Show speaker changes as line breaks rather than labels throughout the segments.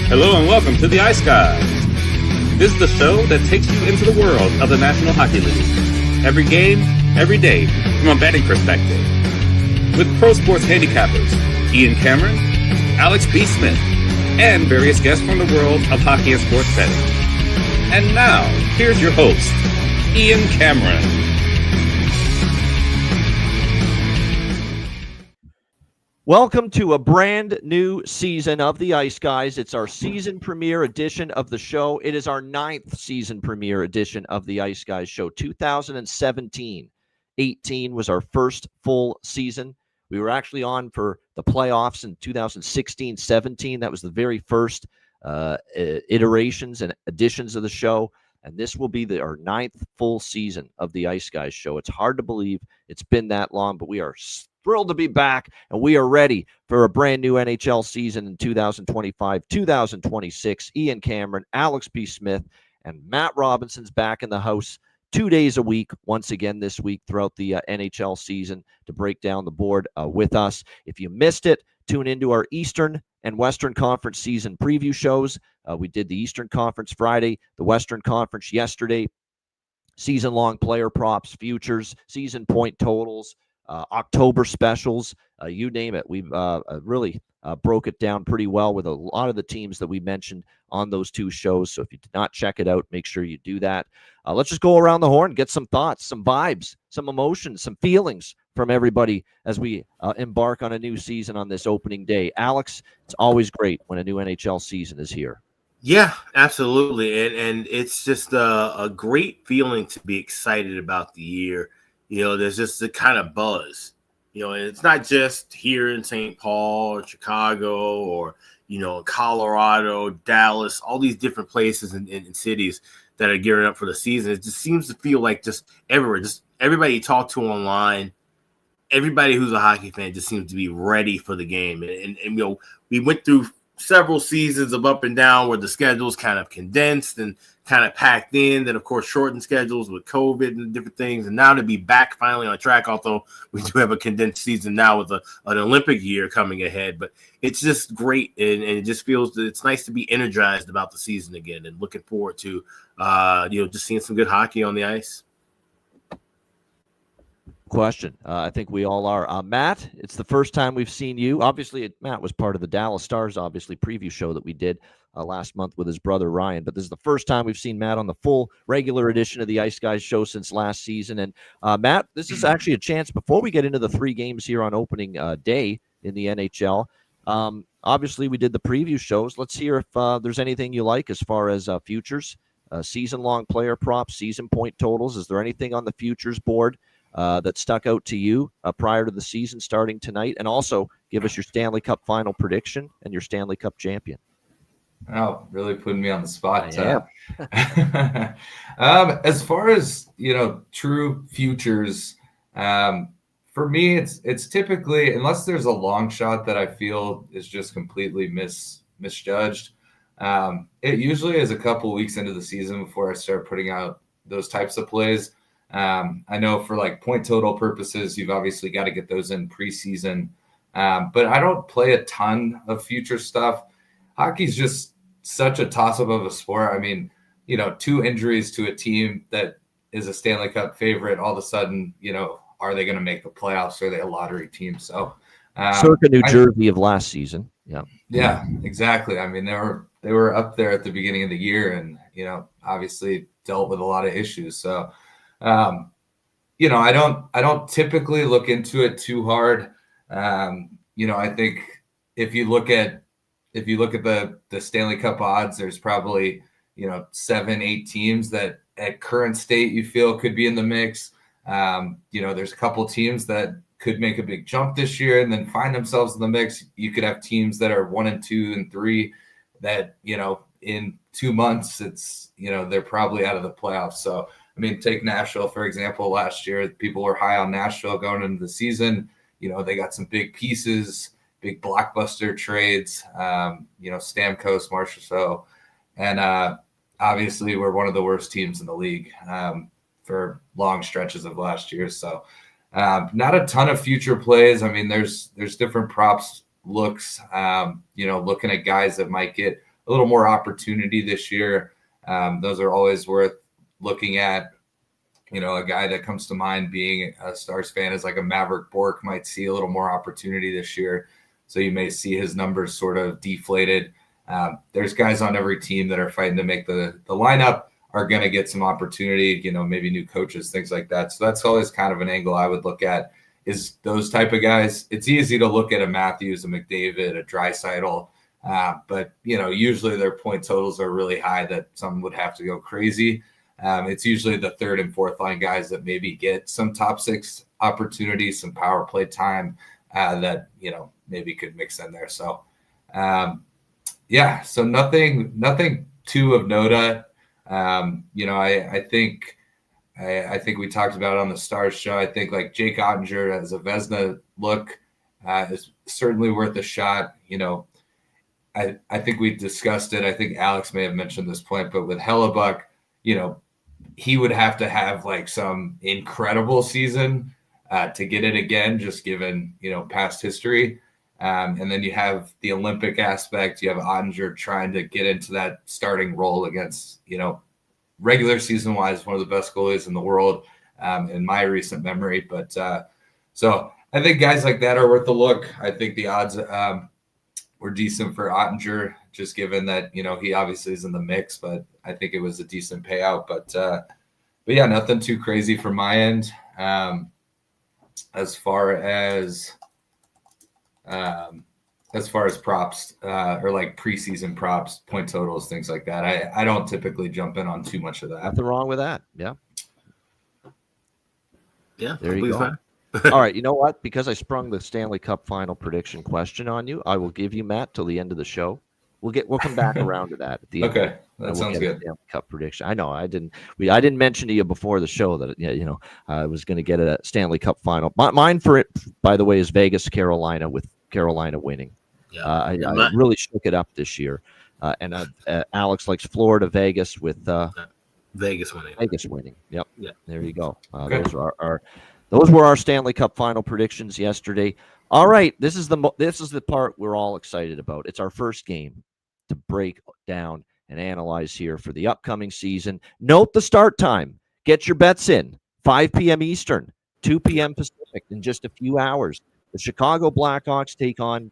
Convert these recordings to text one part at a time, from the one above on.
Hello and welcome to the Ice Guys. This is the show that takes you into the world of the National Hockey League. Every game, every day, from a betting perspective. With pro sports handicappers, Ian Cameron, Alex B. Smith, and various guests from the world of hockey and sports betting. And now, here's your host, Ian Cameron.
Welcome to a brand new season of the Ice Guys. It's our season premiere edition of the show. It is our 9th season premiere edition of the Ice Guys show. 2017-18 was our first full season. We were actually on for the playoffs in 2016-17. That was the very first iterations and editions of the show. And this will be our 9th full season of the Ice Guys show. It's hard to believe it's been that long, but we are thrilled to be back, and we are ready for a brand new NHL season in 2025-2026. Ian Cameron, Alex B. Smith, and Matt Robinson's back in the house 2 days a week, once again this week throughout the NHL season to break down the board with us. If you missed it, tune into our Eastern and Western Conference season preview shows. We did the Eastern Conference Friday, the Western Conference yesterday, season-long player props, futures, season point totals, October specials, you name it. We've really broke it down pretty well with a lot of the teams that we mentioned on those two shows. So if you did not check it out, make sure you do that. Let's just go around the horn, get some thoughts, some vibes, some emotions, some feelings from everybody as we embark on a new season on this opening day. Alex, it's always great when a new NHL season is here.
Yeah, absolutely. And it's just a great feeling to be excited about the year. You know, there's just a kind of buzz, you know, and it's not just here in St. Paul or Chicago or, you know, Colorado, Dallas, all these different places and cities that are gearing up for the season. It just seems to feel like just everywhere, just everybody you talk to online, everybody who's a hockey fan just seems to be ready for the game. And you know, we went through several seasons of up and down where the schedules kind of condensed and kind of packed in, then of course shortened schedules with COVID and different things, and now to be back finally on track, although we do have a condensed season now with an Olympic year coming ahead. But it's just great, and it just feels that it's nice to be energized about the season again and looking forward to you know, just seeing some good hockey on the ice.
Question. I think we all are. Matt, it's the first time we've seen you. Obviously, Matt was part of the Dallas Stars, obviously, preview show that we did last month with his brother Ryan. But this is the first time we've seen Matt on the full regular edition of the Ice Guys show since last season. And Matt, this is actually a chance before we get into the 3 games here on opening day in the NHL. Obviously, we did the preview shows. Let's hear if there's anything you like as far as futures, season-long player props, season point totals. Is there anything on the futures board that stuck out to you prior to the season starting tonight? And also give us your Stanley Cup final prediction and your Stanley Cup champion.
Oh, really putting me on the spot.
Yeah.
As far as, you know, true futures, for me, it's typically, unless there's a long shot that I feel is just completely misjudged, it usually is a couple weeks into the season before I start putting out those types of plays. I know for like point total purposes, you've obviously got to get those in preseason. But I don't play a ton of future stuff. Hockey's just such a toss-up of a sport. I mean, you know, 2 injuries to a team that is a Stanley Cup favorite, all of a sudden, you know, are they going to make the playoffs? Are they a lottery team? So,
circa New Jersey of last season. Yeah.
Yeah, exactly. I mean, they were up there at the beginning of the year and, you know, obviously dealt with a lot of issues. So, you know, I don't typically look into it too hard. You know, I think if you look at the Stanley Cup odds, there's probably, you know, 7-8 teams that at current state you feel could be in the mix. You know, there's a couple teams that could make a big jump this year and then find themselves in the mix. You could have teams that are 1 and 2 and 3 that, you know, in 2 months, it's, you know, they're probably out of the playoffs. So, I mean, take Nashville, for example. Last year, people were high on Nashville going into the season. You know, they got some big pieces, big blockbuster trades, you know, Stamkos, Marchessault. And obviously, we're one of the worst teams in the league for long stretches of last year. So not a ton of future plays. I mean, there's different props looks, you know, looking at guys that might get a little more opportunity this year. Those are always worth looking at. A guy that comes to mind being a Stars fan is like a Maverick Bourque might see a little more opportunity this year. So you may see his numbers sort of deflated. There's guys on every team that are fighting to make the lineup are going to get some opportunity, maybe new coaches, things like that. So that's always kind of an angle I would look at is those type of guys. It's easy to look at a Matthews, a McDavid, a Draisaitl, but, usually their point totals are really high that some would have to go crazy. It's usually the third and fourth line guys that maybe get some top six opportunities, some power play time that, maybe could mix in there. So, so nothing too of note. I think we talked about it on the Stars show. I think like Jake Ottinger as a Vezina look is certainly worth a shot. I think we discussed it. I think Alex may have mentioned this point, but with Hellebuck, he would have to have like some incredible season to get it again, just given, past history. And then you have the Olympic aspect. You have Ottinger trying to get into that starting role against, regular season wise, one of the best goalies in the world in my recent memory. But so I think guys like that are worth a look. I think the odds were decent for Ottinger, just given that, he obviously is in the mix, but I think it was a decent payout. But yeah, nothing too crazy from my end. As far as props or like preseason props, point totals, things like that, I don't typically jump in on too much of that.
Nothing wrong with that. Yeah. There you go.
Fine.
All right. You know what? Because I sprung the Stanley Cup final prediction question on you, I will give you, Matt, till the end of the show. We'll come back around to that at the end.
Okay, that sounds good.
Stanley Cup prediction. I know I didn't mention to you before the show that I was going to get a Stanley Cup final. Mine for it, by the way, is Vegas, Carolina, with Carolina winning.
Yeah,
I really shook it up this year. And Alex likes Florida, Vegas with
Vegas winning.
Vegas winning. Yep.
Yeah.
There you go.
Okay.
Those were our Stanley Cup final predictions yesterday. All right, this is the part we're all excited about. It's our first game to break down and analyze here for the upcoming season. Note the start time. Get your bets in. 5 p.m. Eastern, 2 p.m. Pacific in just a few hours. The Chicago Blackhawks take on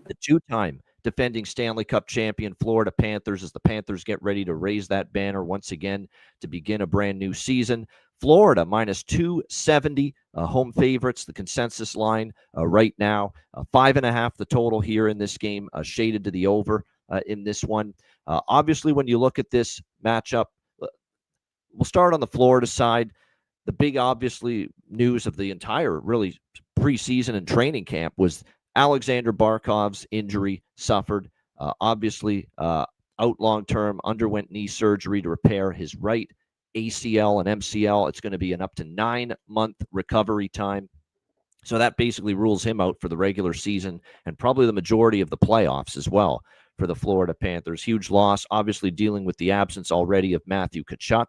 the two-time defending Stanley Cup champion Florida Panthers as the Panthers get ready to raise that banner once again to begin a brand new season. Florida minus 270, home favorites, the consensus line right now. 5.5 the total here in this game, shaded to the over in this one. Obviously, when you look at this matchup, we'll start on the Florida side. The big, obviously, news of the entire really preseason and training camp was Alexander Barkov's injury suffered. Obviously, out long-term, underwent knee surgery to repair his right ACL and MCL. It's going to be an up to 9-month recovery time. So that basically rules him out for the regular season and probably the majority of the playoffs as well for the Florida Panthers. Huge loss, obviously dealing with the absence already of Matthew Tkachuk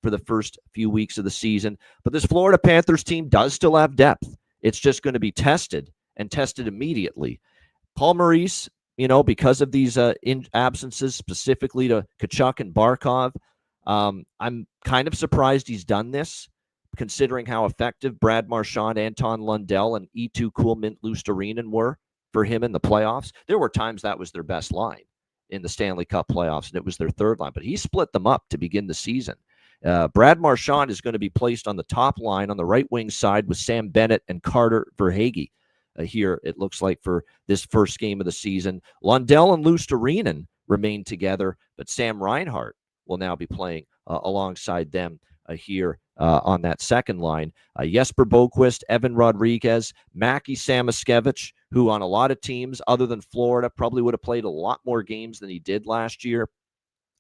for the first few weeks of the season. But this Florida Panthers team does still have depth. It's just going to be tested and tested immediately. Paul Maurice, because of these absences, specifically to Tkachuk and Barkov, I'm kind of surprised he's done this, considering how effective Brad Marchand, Anton Lundell, and Eetu Kulmint-Luostarinen were for him in the playoffs. There were times that was their best line in the Stanley Cup playoffs, and it was their third line, but he split them up to begin the season. Brad Marchand is going to be placed on the top line on the right wing side with Sam Bennett and Carter Verhaeghe. Here, it looks like, for this first game of the season. Lundell and Luostarinen remain together, but Sam Reinhart will now be playing alongside them here on that second line. Jesper Boquist, Evan Rodriguez, Mackie Samoskevich, who on a lot of teams other than Florida probably would have played a lot more games than he did last year.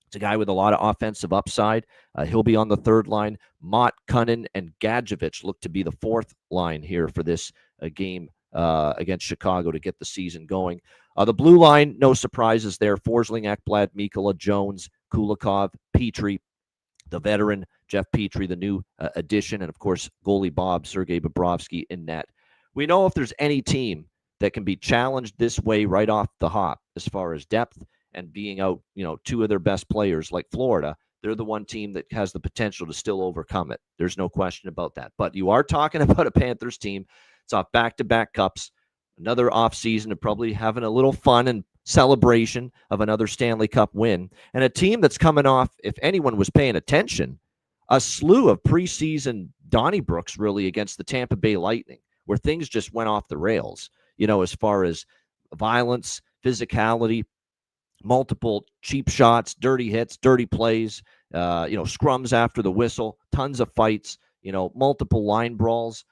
It's a guy with a lot of offensive upside. He'll be on the third line. Mott, Cunnin, and Gadjevich look to be the fourth line here for this game against Chicago to get the season going. The blue line, no surprises there. Forsling, Ekblad, Mikkola, Jones, Kulikov, Petrie, the veteran Jeff Petrie, the new addition, and of course goalie Bob Sergei Bobrovsky in net. We know if there's any team that can be challenged this way right off the hop as far as depth and being out, two of their best players like Florida, they're the one team that has the potential to still overcome it. There's no question about that. But you are talking about a Panthers team. It's off back-to-back cups, another offseason of probably having a little fun and celebration of another Stanley Cup win, and a team that's coming off, if anyone was paying attention, a slew of preseason Donnybrooks really against the Tampa Bay Lightning, where things just went off the rails, as far as violence, physicality, multiple cheap shots, dirty hits, dirty plays, scrums after the whistle, tons of fights, multiple line brawls,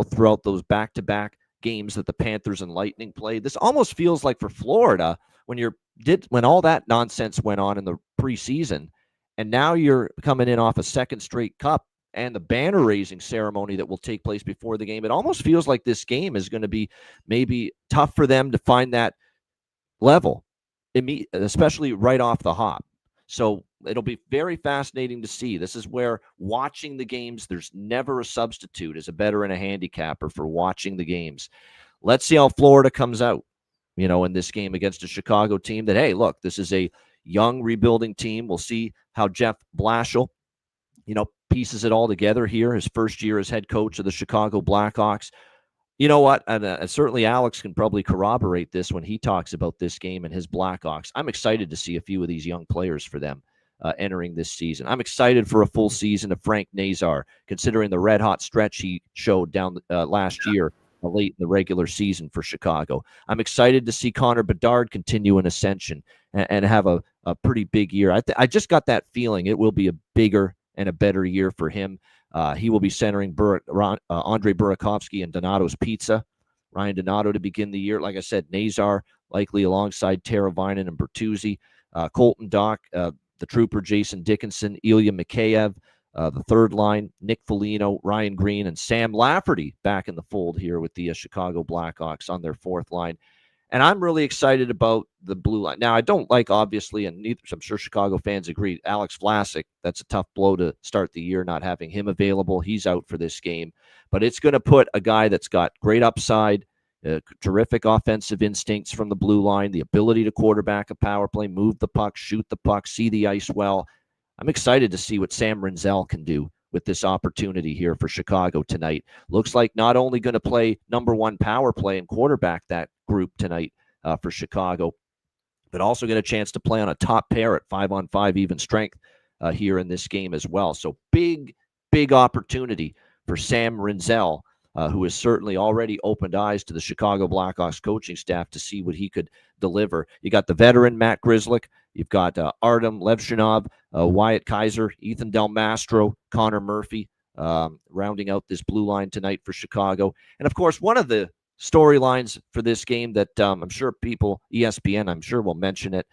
throughout those back-to-back games that the Panthers and Lightning played. This almost feels like for Florida when all that nonsense went on in the preseason, and now you're coming in off a second straight cup and the banner raising ceremony that will take place before the game. It almost feels like this game is going to be maybe tough for them to find that level, especially right off the hop. So it'll be very fascinating to see. This is where watching the games, there's never a substitute as a bettor and a handicapper for watching the games. Let's see how Florida comes out, in this game against a Chicago team that, hey, look, this is a young rebuilding team. We'll see how Jeff Blashill, pieces it all together here, his first year as head coach of the Chicago Blackhawks. You know what? And certainly Alex can probably corroborate this when he talks about this game and his Blackhawks. I'm excited to see a few of these young players for them entering this season. I'm excited for a full season of Frank Nazar, considering the red-hot stretch he showed down last year, late in the regular season for Chicago. I'm excited to see Connor Bedard continue an ascension and have a pretty big year. I just got that feeling it will be a bigger and a better year for him. He will be centering Andre Burakovsky and Donato's Pizza. Ryan Donato to begin the year. Like I said, Nazar likely alongside Teravainen and Bertuzzi. Colton Dach, the Trooper Jason Dickinson, Ilya Mikheyev, the third line, Nick Foligno, Ryan Green, and Sam Lafferty back in the fold here with the Chicago Blackhawks on their fourth line. And I'm really excited about the blue line. Now, I don't like, obviously, and I'm sure Chicago fans agree, Alex Vlasic. That's a tough blow to start the year, not having him available. He's out for this game. But it's going to put a guy that's got great upside, terrific offensive instincts from the blue line, the ability to quarterback a power play, move the puck, shoot the puck, see the ice well. I'm excited to see what Sam Rinzel can do with this opportunity here for Chicago tonight. Looks like not only going to play number one power play and quarterback that group tonight for Chicago, but also get a chance to play on a top pair at 5-on-5 even strength here in this game as well. So big opportunity for Sam Rinzel, who has certainly already opened eyes to the Chicago Blackhawks coaching staff to see what he could deliver. You got the veteran Matt Grzelcyk. You've got Artem Levshinov, Wyatt Kaiser, Ethan Del Mastro, Connor Murphy, rounding out this blue line tonight for Chicago. And, of course, one of the storylines for this game that I'm sure ESPN, I'm sure will mention it,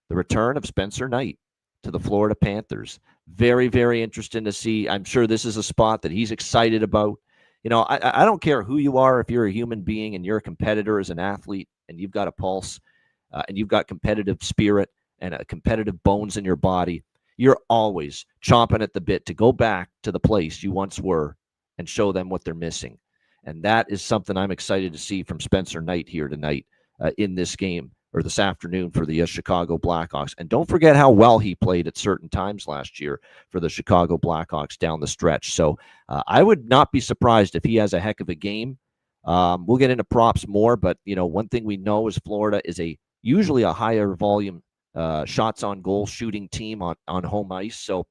the return of Spencer Knight to the Florida Panthers. Very, very interesting to see. I'm sure this is a spot that he's excited about. I don't care who you are, if you're a human being and you're a competitor as an athlete and you've got a pulse and you've got competitive spirit and competitive bones in your body, you're always chomping at the bit to go back to the place you once were and show them what they're missing. And that is something I'm excited to see from Spencer Knight here tonight in this game, or this afternoon, for the Chicago Blackhawks. And don't forget how well he played at certain times last year for the Chicago Blackhawks down the stretch. So I would not be surprised if he has a heck of a game. We'll get into props more, but one thing we know is Florida is usually a higher volume shots on goal shooting team on home ice. So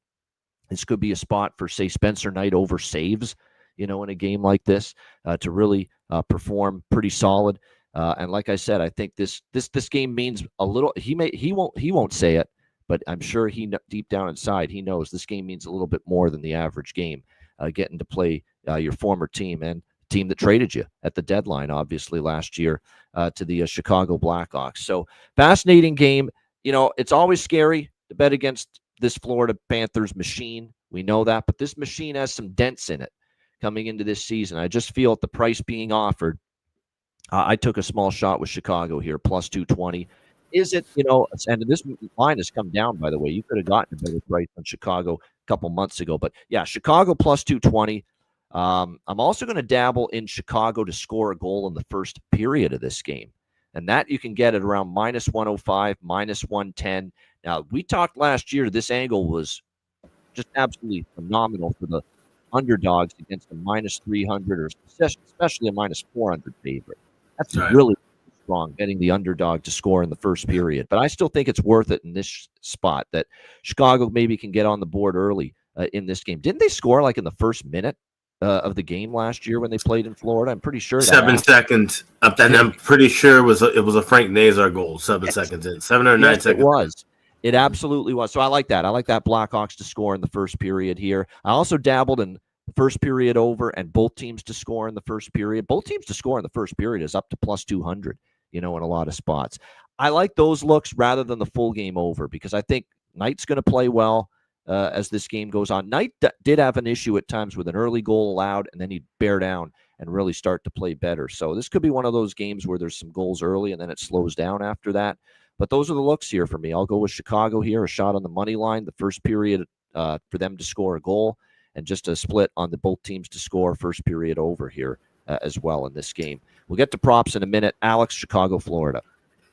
this could be a spot for, say, Spencer Knight over saves, in a game like this to really perform pretty solid. And like I said, I think this game means a little. He won't say it, but I'm sure deep down inside he knows this game means a little bit more than the average game. Getting to play your former team and team that traded you at the deadline, obviously last year, to the Chicago Blackhawks. So fascinating game. It's always scary to bet against this Florida Panthers machine. We know that, but this machine has some dents in it coming into this season. I just feel at the price being offered, I took a small shot with Chicago here, plus 220. Is it, and this line has come down, by the way. You could have gotten a better price on Chicago a couple months ago. But, yeah, Chicago plus 220. I'm also going to dabble in Chicago to score a goal in the first period of this game. And that you can get at around minus 105, minus 110. Now, we talked last year, this angle was just absolutely phenomenal for the underdogs against a minus 300 or especially a minus 400 favorite. That's really strong, getting the underdog to score in the first period. But I still think it's worth it in this spot that Chicago maybe can get on the board early in this game. Didn't they score like in the first minute of the game last year when they played in Florida? I'm pretty sure
7 seconds. I'm pretty sure it was a Frank Nazar goal. 7 seconds in, 7 or 9 seconds.
It absolutely was. So I like that. I like that Blackhawks to score in the first period here. I also dabbled in the first period over and both teams to score in the first period. Both teams to score in the first period is up to plus 200, in a lot of spots. I like those looks rather than the full game over because I think Knight's going to play well as this game goes on. Knight did have an issue at times with an early goal allowed, and then he'd bear down and really start to play better. So this could be one of those games where there's some goals early and then it slows down after that. But those are the looks here for me. I'll go with Chicago here, a shot on the money line, the first period for them to score a goal, and just a split on the both teams to score first period over here as well in this game. We'll get to props in a minute. Alex, Chicago, Florida.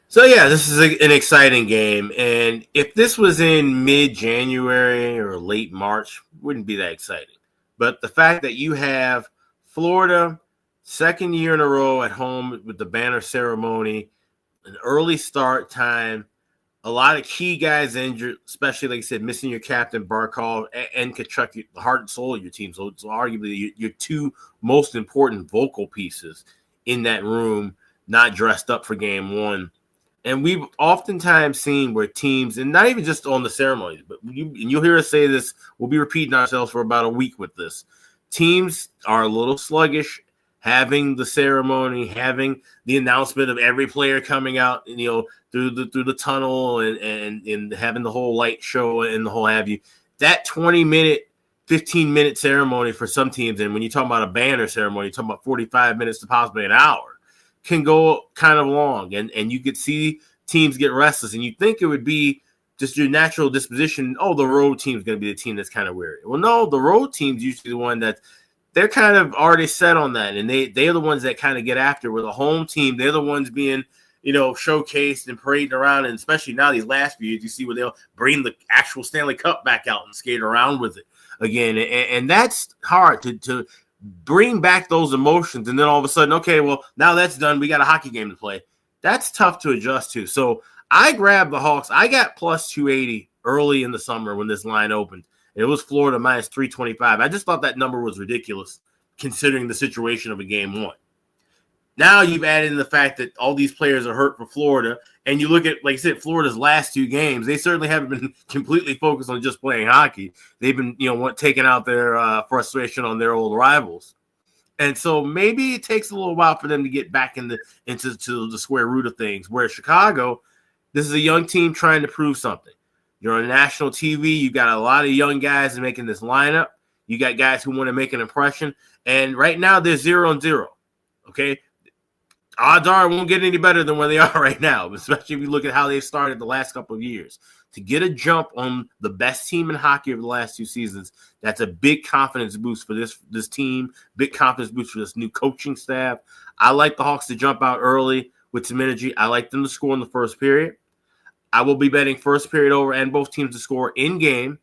So, yeah, this is an exciting game. And if this was in mid-January or late March, wouldn't be that exciting. But the fact that you have Florida, second year in a row at home with the banner ceremony, an early start time, a lot of key guys injured, especially, like I said, missing your captain, Barkov, and Kachuk, the heart and soul of your team. So it's arguably your two most important vocal pieces in that room, not dressed up for game one. And we've oftentimes seen where teams, and not even just on the ceremonies, but you'll hear us say this, we'll be repeating ourselves for about a week with this. Teams are a little sluggish, having the ceremony, having the announcement of every player coming out, through the tunnel and having the whole light show and the whole have you. That 20-minute, 15-minute ceremony for some teams, and when you talk about a banner ceremony, you're talking about 45 minutes to possibly an hour, can go kind of long. And you could see teams get restless, and you think it would be just your natural disposition, the road team's going to be the team that's kind of weary. Well, no, the road team's usually the one that they're kind of already set on that, and they're the ones that kind of get after. With a home team, they're the ones being, showcased and paraded around, and especially now these last few years, you see where they'll bring the actual Stanley Cup back out and skate around with it again, and that's hard to bring back those emotions, and then all of a sudden, okay, well, now that's done, we got a hockey game to play. That's tough to adjust to. So I grabbed the Hawks. I got plus 280 early in the summer when this line opened. It was Florida minus 325. I just thought that number was ridiculous considering the situation of a game one. Now you've added in the fact that all these players are hurt for Florida, and you look at, like I said, Florida's last two games. They certainly haven't been completely focused on just playing hockey. They've been, taking out their frustration on their old rivals. And so maybe it takes a little while for them to get back into the square root of things. Whereas Chicago, this is a young team trying to prove something. You're on national TV. You got a lot of young guys making this lineup. You got guys who want to make an impression. And right now they're 0-0. Okay. Odds are it won't get any better than where they are right now, especially if you look at how they've started the last couple of years. To get a jump on the best team in hockey over the last two seasons, that's a big confidence boost for this team, big confidence boost for this new coaching staff. I like the Hawks to jump out early with some energy. I like them to score in the first period. I will be betting first period over and both teams to score in game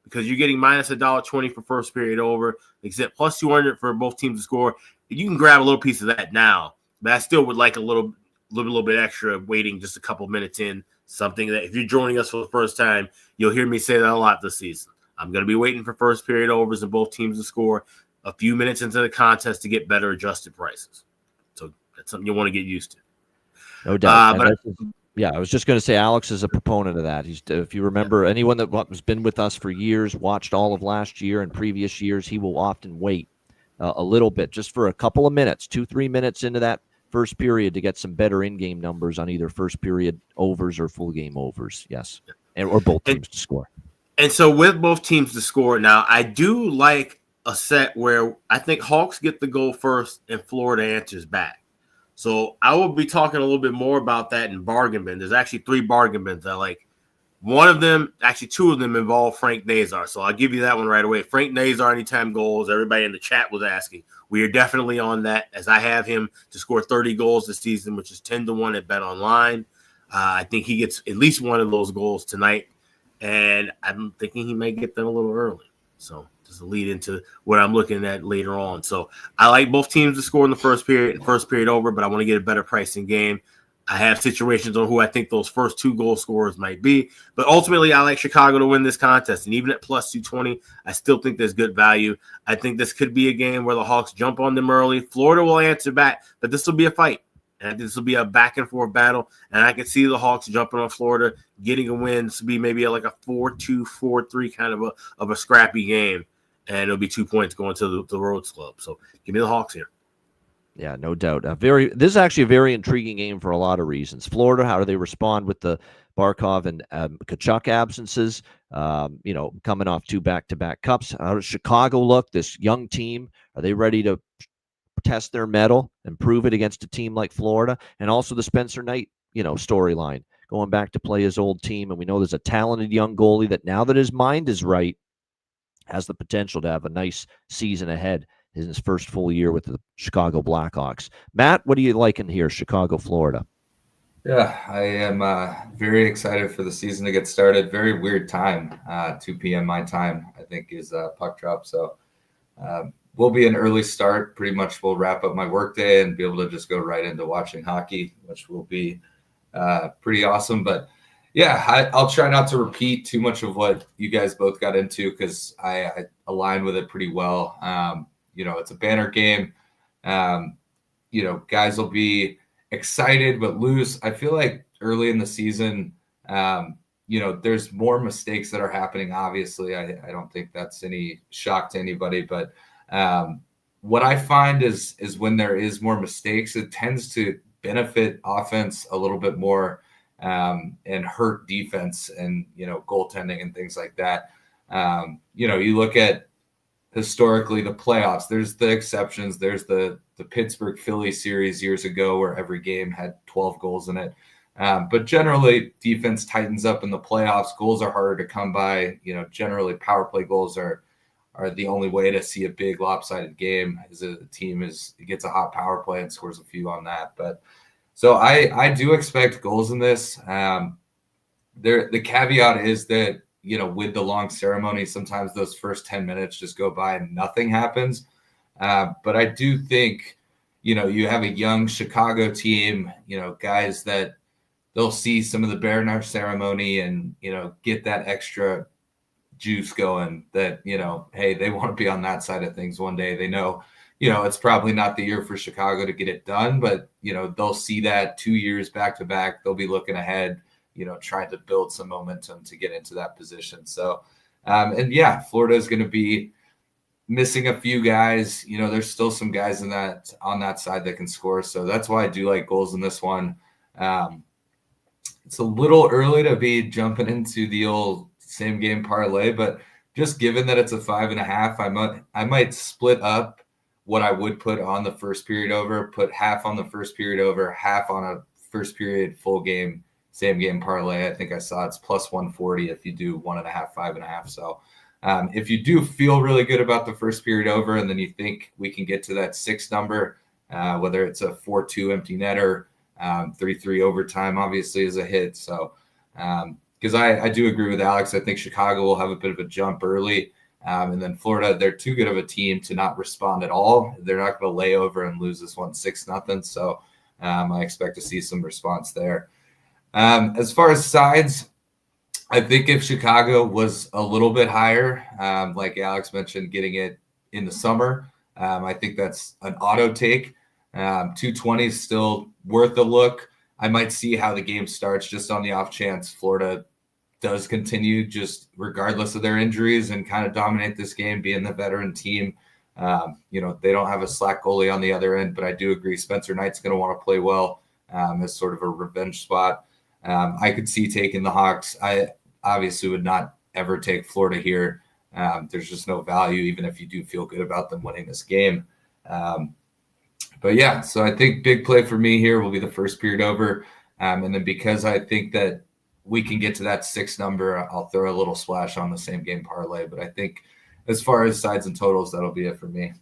because you're getting minus $1.20 for first period over, except plus 200 for both teams to score. You can grab a little piece of that now, but I still would like a little bit extra waiting just a couple minutes in, something that if you're joining us for the first time, you'll hear me say that a lot this season. I'm going to be waiting for first period overs and both teams to score a few minutes into the contest to get better adjusted prices. So that's something you want to get used to.
No doubt. I was just going to say Alex is a proponent of that. If you remember, anyone that has been with us for years, watched all of last year and previous years, he will often wait a little bit, just for a couple of minutes, 2-3 minutes into that first period to get some better in-game numbers on either first period overs or full game overs. Yes. Or both teams to score.
And so with both teams to score, now I do like a set where I think Hawks get the goal first and Florida answers back. So I will be talking a little bit more about that in bargain bin. There's actually 3 bargain bins I like One of them, actually two of them, involve Frank Nazar. So I'll give you that one right away. Frank Nazar, anytime goals. Everybody in the chat was asking. We are definitely on that, as I have him to score 30 goals this season, which is 10-1 at Bet Online. I think he gets at least one of those goals tonight, and I'm thinking he may get them a little early. So just a lead into what I'm looking at later on. So I like both teams to score in the first period over, but I want to get a better pricing game. I have situations on who I think those first two goal scorers might be. But ultimately, I like Chicago to win this contest. And even at plus 220, I still think there's good value. I think this could be a game where the Hawks jump on them early. Florida will answer back, but this will be a fight. And I think this will be a back-and-forth battle. And I can see the Hawks jumping on Florida, getting a win. This will be maybe like a 4-2, 4-3 kind of a scrappy game. And it'll be 2 points going to the Roads Club. So give me the Hawks here.
Yeah, no doubt. This is actually a very intriguing game for a lot of reasons. Florida, how do they respond with the Barkov and Tkachuk absences? Coming off 2 back-to-back cups. How does Chicago look? This young team, are they ready to test their mettle and prove it against a team like Florida? And also the Spencer Knight, storyline, going back to play his old team. And we know there's a talented young goalie that, now that his mind is right, has the potential to have a nice season ahead in his first full year with the Chicago Blackhawks. Matt, what are you liking here, Chicago, Florida?
Yeah, I am very excited for the season to get started. Very weird time, 2 p.m. my time, I think, is puck drop. So will be an early start. Pretty much we'll wrap up my workday and be able to just go right into watching hockey, which will be pretty awesome. But yeah, I'll try not to repeat too much of what you guys both got into, because I align with it pretty well. It's a banner game. Guys will be excited but lose. I feel like early in the season, there's more mistakes that are happening. Obviously, I don't think that's any shock to anybody, but what I find is when there is more mistakes, it tends to benefit offense a little bit more and hurt defense and, goaltending and things like that. You look at historically the playoffs, there's the exceptions. There's the Pittsburgh Philly series years ago where every game had 12 goals in it. But generally defense tightens up in the playoffs. Goals are harder to come by. Generally power play goals are the only way to see a big lopsided game, as a team gets a hot power play and scores a few on that. But so I do expect goals in this. The caveat is that, with the long ceremony, sometimes those first 10 minutes just go by and nothing happens. But I do think, you have a young Chicago team, guys that they'll see some of the Bernard ceremony and, get that extra juice going that, hey, they want to be on that side of things one day. They know, it's probably not the year for Chicago to get it done, but, they'll see that 2 years back to back. They'll be looking ahead, trying to build some momentum to get into that position. So, Florida is going to be missing a few guys. There's still some guys on that side that can score. So that's why I do like goals in this one. It's a little early to be jumping into the old same game parlay, but just given that it's a 5.5, I might split up what I would put on the first period over, put half on the first period over, half on a first period full game, same game parlay. I think I saw it's plus 140 if you do 1.5, 5.5. So if you do feel really good about the first period over, and then you think we can get to that 6 number, whether it's a 4-2 empty netter, 3-3 overtime obviously is a hit. So because I do agree with Alex. I think Chicago will have a bit of a jump early. And then Florida, they're too good of a team to not respond at all. They're not going to lay over and lose this one 6-0. So I expect to see some response there. As far as sides, I think if Chicago was a little bit higher, like Alex mentioned, getting it in the summer, I think that's an auto take. 220 is still worth a look. I might see how the game starts just on the off chance Florida does continue, just regardless of their injuries, and kind of dominate this game, being the veteran team. They don't have a slack goalie on the other end, but I do agree Spencer Knight's going to want to play well as sort of a revenge spot. I could see taking the Hawks. I obviously would not ever take Florida here. There's just no value, even if you do feel good about them winning this game. But yeah, so I think big play for me here will be the first period over. And then because I think that we can get to that 6 number, I'll throw a little splash on the same game parlay. But I think as far as sides and totals, that'll be it for me.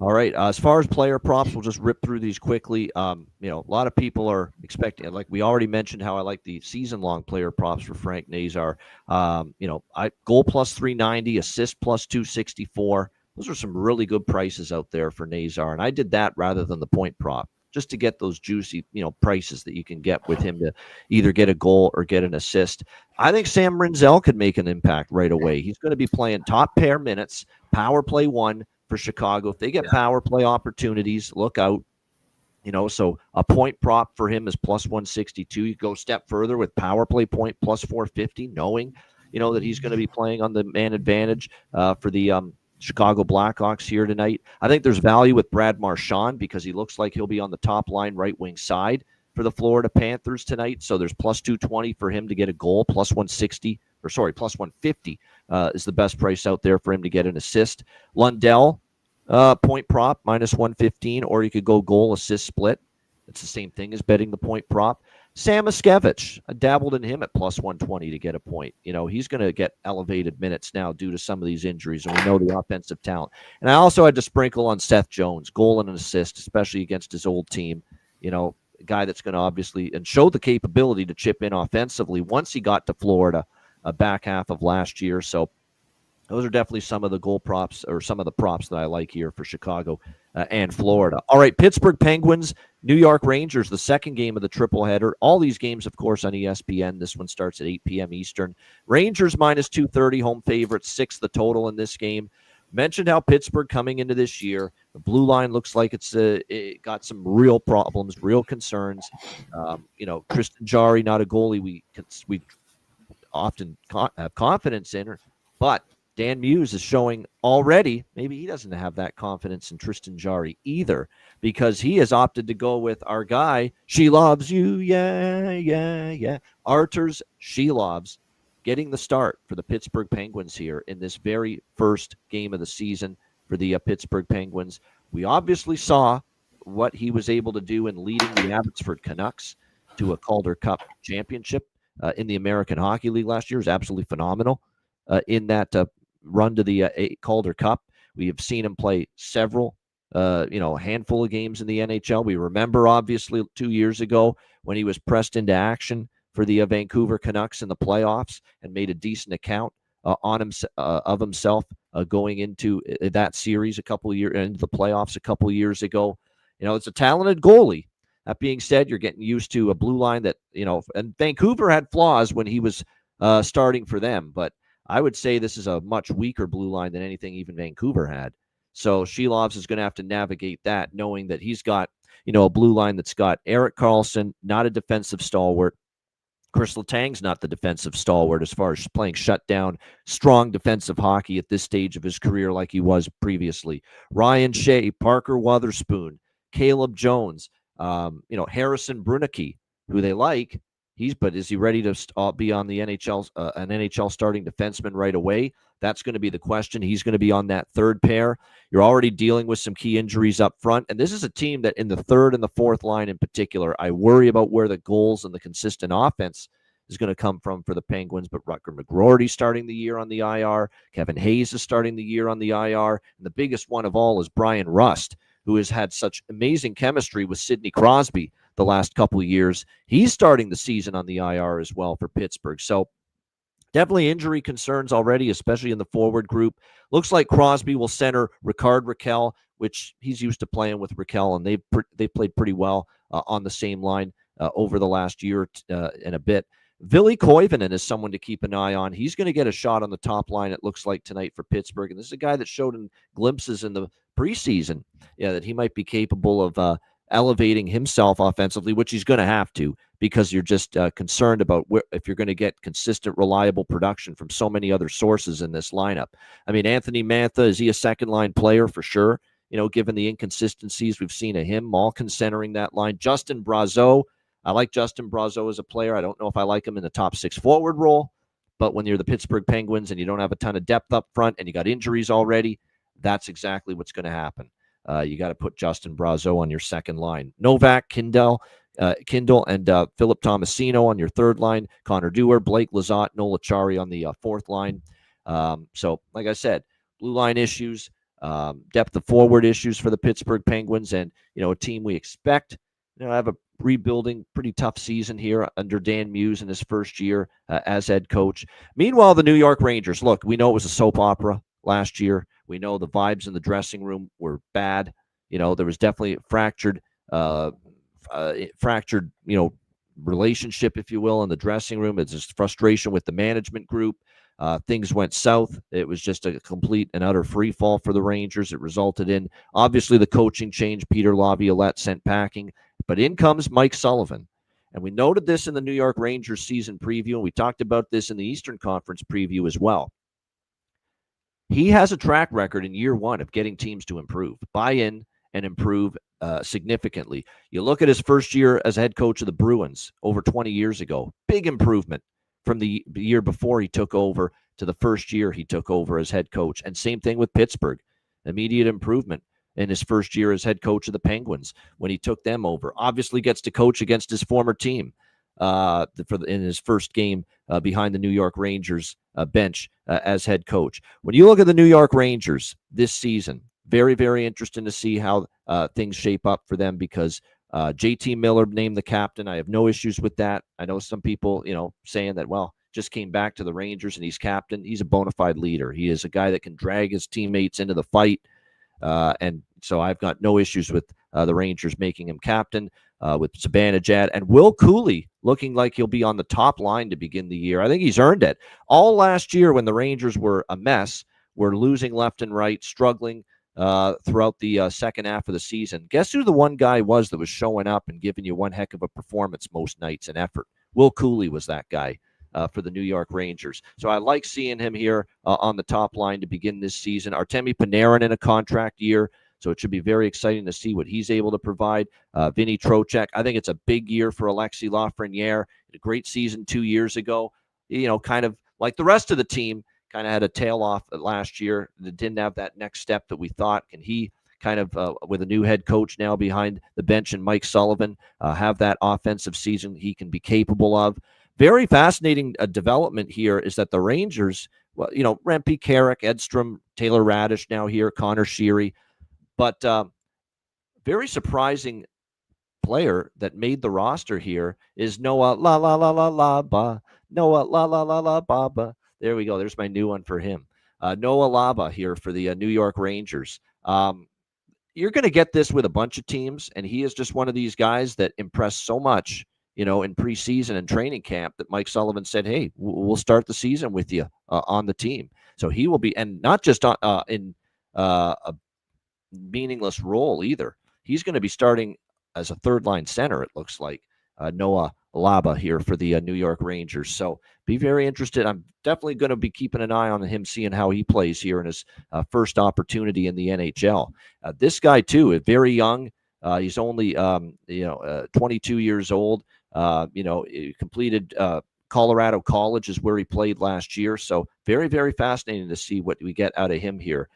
All right. As far as player props, we'll just rip through these quickly. A lot of people are expecting, like we already mentioned, how I like the season-long player props for Frank Nazar. Goal plus 390, assist plus 264. Those are some really good prices out there for Nazar, and I did that rather than the point prop, just to get those juicy, prices that you can get with him to either get a goal or get an assist. I think Sam Rinzel could make an impact right away. He's going to be playing top pair minutes, power play 1 for Chicago. If they get power play opportunities, look out. So a point prop for him is plus 162. You go a step further with power play point plus 450, knowing, that he's going to be playing on the man advantage for the Chicago Blackhawks here tonight. I think there's value with Brad Marchand because he looks like he'll be on the top line right wing side for the Florida Panthers tonight. So there's plus 220 for him to get a goal, plus 150 is the best price out there for him to get an assist. Lundell, point prop, minus 115, or you could go goal assist split. It's the same thing as betting the point prop. Sam Askevich, I dabbled in him at plus 120 to get a point. He's going to get elevated minutes now due to some of these injuries, and we know the offensive talent. And I also had to sprinkle on Seth Jones, goal and an assist, especially against his old team. A guy that's going to obviously and show the capability to chip in offensively once he got to Florida back half of last year. So those are definitely some of the goal props or some of the props that I like here for Chicago and Florida. All right, Pittsburgh Penguins, New York Rangers, the second game of the triple header. All these games, of course, on ESPN. This one starts at 8 p.m. Eastern. Rangers minus 230, home favorites, 6 the total in this game. Mentioned how Pittsburgh coming into this year, the blue line looks like it got some real problems, real concerns. Tristan Jarry, not a goalie we often have confidence in, but Dan Muse is showing already maybe he doesn't have that confidence in Tristan Jarry either, because he has opted to go with our guy, She Loves You, yeah. Arturs Shelovs getting the start for the Pittsburgh Penguins here in this very first game of the season for the Pittsburgh Penguins. We obviously saw what he was able to do in leading the Abbotsford Canucks to a Calder Cup championship in the American Hockey League last year. Is absolutely phenomenal in that run to the Calder Cup. We have seen him play several, handful of games in the NHL. We remember, obviously, 2 years ago when he was pressed into action for the Vancouver Canucks in the playoffs and made a decent account of himself going into that series into the playoffs a couple of years ago. It's a talented goalie. That being said, you're getting used to a blue line that, and Vancouver had flaws when he was starting for them, but I would say this is a much weaker blue line than anything even Vancouver had. So Shelovs is going to have to navigate that, knowing that he's got, a blue line that's got Erik Karlsson, not a defensive stalwart. Chris Letang's not the defensive stalwart as far as playing shutdown, strong defensive hockey at this stage of his career like he was previously. Ryan Shea, Parker Wotherspoon, Caleb Jones, Harrison Brunicky, who they like. But is he ready to be on the NHL, an NHL starting defenseman right away? That's going to be the question. He's going to be on that third pair. You're already dealing with some key injuries up front. And this is a team that in the third and the fourth line in particular, I worry about where the goals and the consistent offense is going to come from for the Penguins. But Rutger McGroarty starting the year on the IR. Kevin Hayes is starting the year on the IR. And the biggest one of all is Brian Rust, who has had such amazing chemistry with Sidney Crosby the last couple of years. He's starting the season on the IR as well for Pittsburgh. So definitely injury concerns already, especially in the forward group. Looks like Crosby will center Ricard Raquel, which he's used to playing with Raquel, and they've played pretty well on the same line over the last year and a bit. Ville Koivunen is someone to keep an eye on. He's going to get a shot on the top line, it looks like, tonight for Pittsburgh. And this is a guy that showed in glimpses in the preseason that he might be capable of elevating himself offensively, which he's going to have to, because you're just concerned about if you're going to get consistent, reliable production from so many other sources in this lineup. I mean, Anthony Mantha, is he a second-line player for sure? Given the inconsistencies we've seen of him. Malkin centering that line. Justin Brazeau, I like Justin Brazeau as a player. I don't know if I like him in the top six forward role, but when you're the Pittsburgh Penguins and you don't have a ton of depth up front and you got injuries already, that's exactly what's going to happen. You got to put Justin Brazeau on your second line. Novak, Kindell, Kindle and Philip Tomasino on your third line, Connor Dewar, Blake Lizotte, Nola Chari on the fourth line. So, like I said, blue line issues, depth of forward issues for the Pittsburgh Penguins, and a team we expect have a rebuilding, pretty tough season here under Dan Muse in his first year as head coach. Meanwhile, the New York Rangers, look, we know it was a soap opera last year. We know the vibes in the dressing room were bad. There was definitely fractured, relationship, if you will, in the dressing room. It's just frustration with the management group. Things went south. It was just a complete and utter free fall for the Rangers. It resulted in, obviously, the coaching change. Peter Laviolette sent packing. But in comes Mike Sullivan. And we noted this in the New York Rangers season preview, and we talked about this in the Eastern Conference preview as well. He has a track record in year one of getting teams to improve, buy in, and improve significantly. You look at his first year as head coach of the Bruins over 20 years ago, big improvement from the year before he took over to the first year he took over as head coach. And same thing with Pittsburgh, immediate improvement in his first year as head coach of the Penguins when he took them over. Obviously gets to coach against his former team in his first game behind the New York Rangers bench as head coach. When you look at the New York Rangers this season, very, very interesting to see how things shape up for them, because JT Miller named the captain. I have no issues with that. I know some people, saying that, well, just came back to the Rangers and he's captain. He's a bona fide leader. He is a guy that can drag his teammates into the fight. And so I've got no issues with the Rangers making him captain, with Zibanejad and Will Cooley looking like he'll be on the top line to begin the year. I think he's earned it. All last year when the Rangers were a mess, were losing left and right, struggling throughout the second half of the season. Guess who the one guy was that was showing up and giving you one heck of a performance most nights and effort? Will Cooley was that guy for the New York Rangers. So I like seeing him here on the top line to begin this season. Artemi Panarin in a contract year, so it should be very exciting to see what he's able to provide. Vinny Trocheck, I think it's a big year for Alexis Lafreniere. A great season 2 years ago. Kind of like the rest of the team, kind of had a tail off last year. That didn't have that next step that we thought. Can he kind of, with a new head coach now behind the bench and Mike Sullivan, have that offensive season he can be capable of? Very fascinating development here is that the Rangers, well, Rempe Carrick, Edstrom, Taylor Radish now here, Connor Sheary, but very surprising player that made the roster here is Noah Laba. Noah Laba. There we go. There's my new one for him. Noah Laba here for the New York Rangers. You're going to get this with a bunch of teams, and he is just one of these guys that impressed so much, in preseason and training camp, that Mike Sullivan said, hey, we'll start the season with you on the team. So he will be, and not just in a meaningless role either. He's going to be starting as a third-line center, it looks like, Noah Laba here for the New York Rangers. So be very interested. I'm definitely going to be keeping an eye on him, seeing how he plays here in his first opportunity in the NHL. This guy, too, is very young. He's only, 22 years old. He completed Colorado College is where he played last year. So very, very fascinating to see what we get out of him here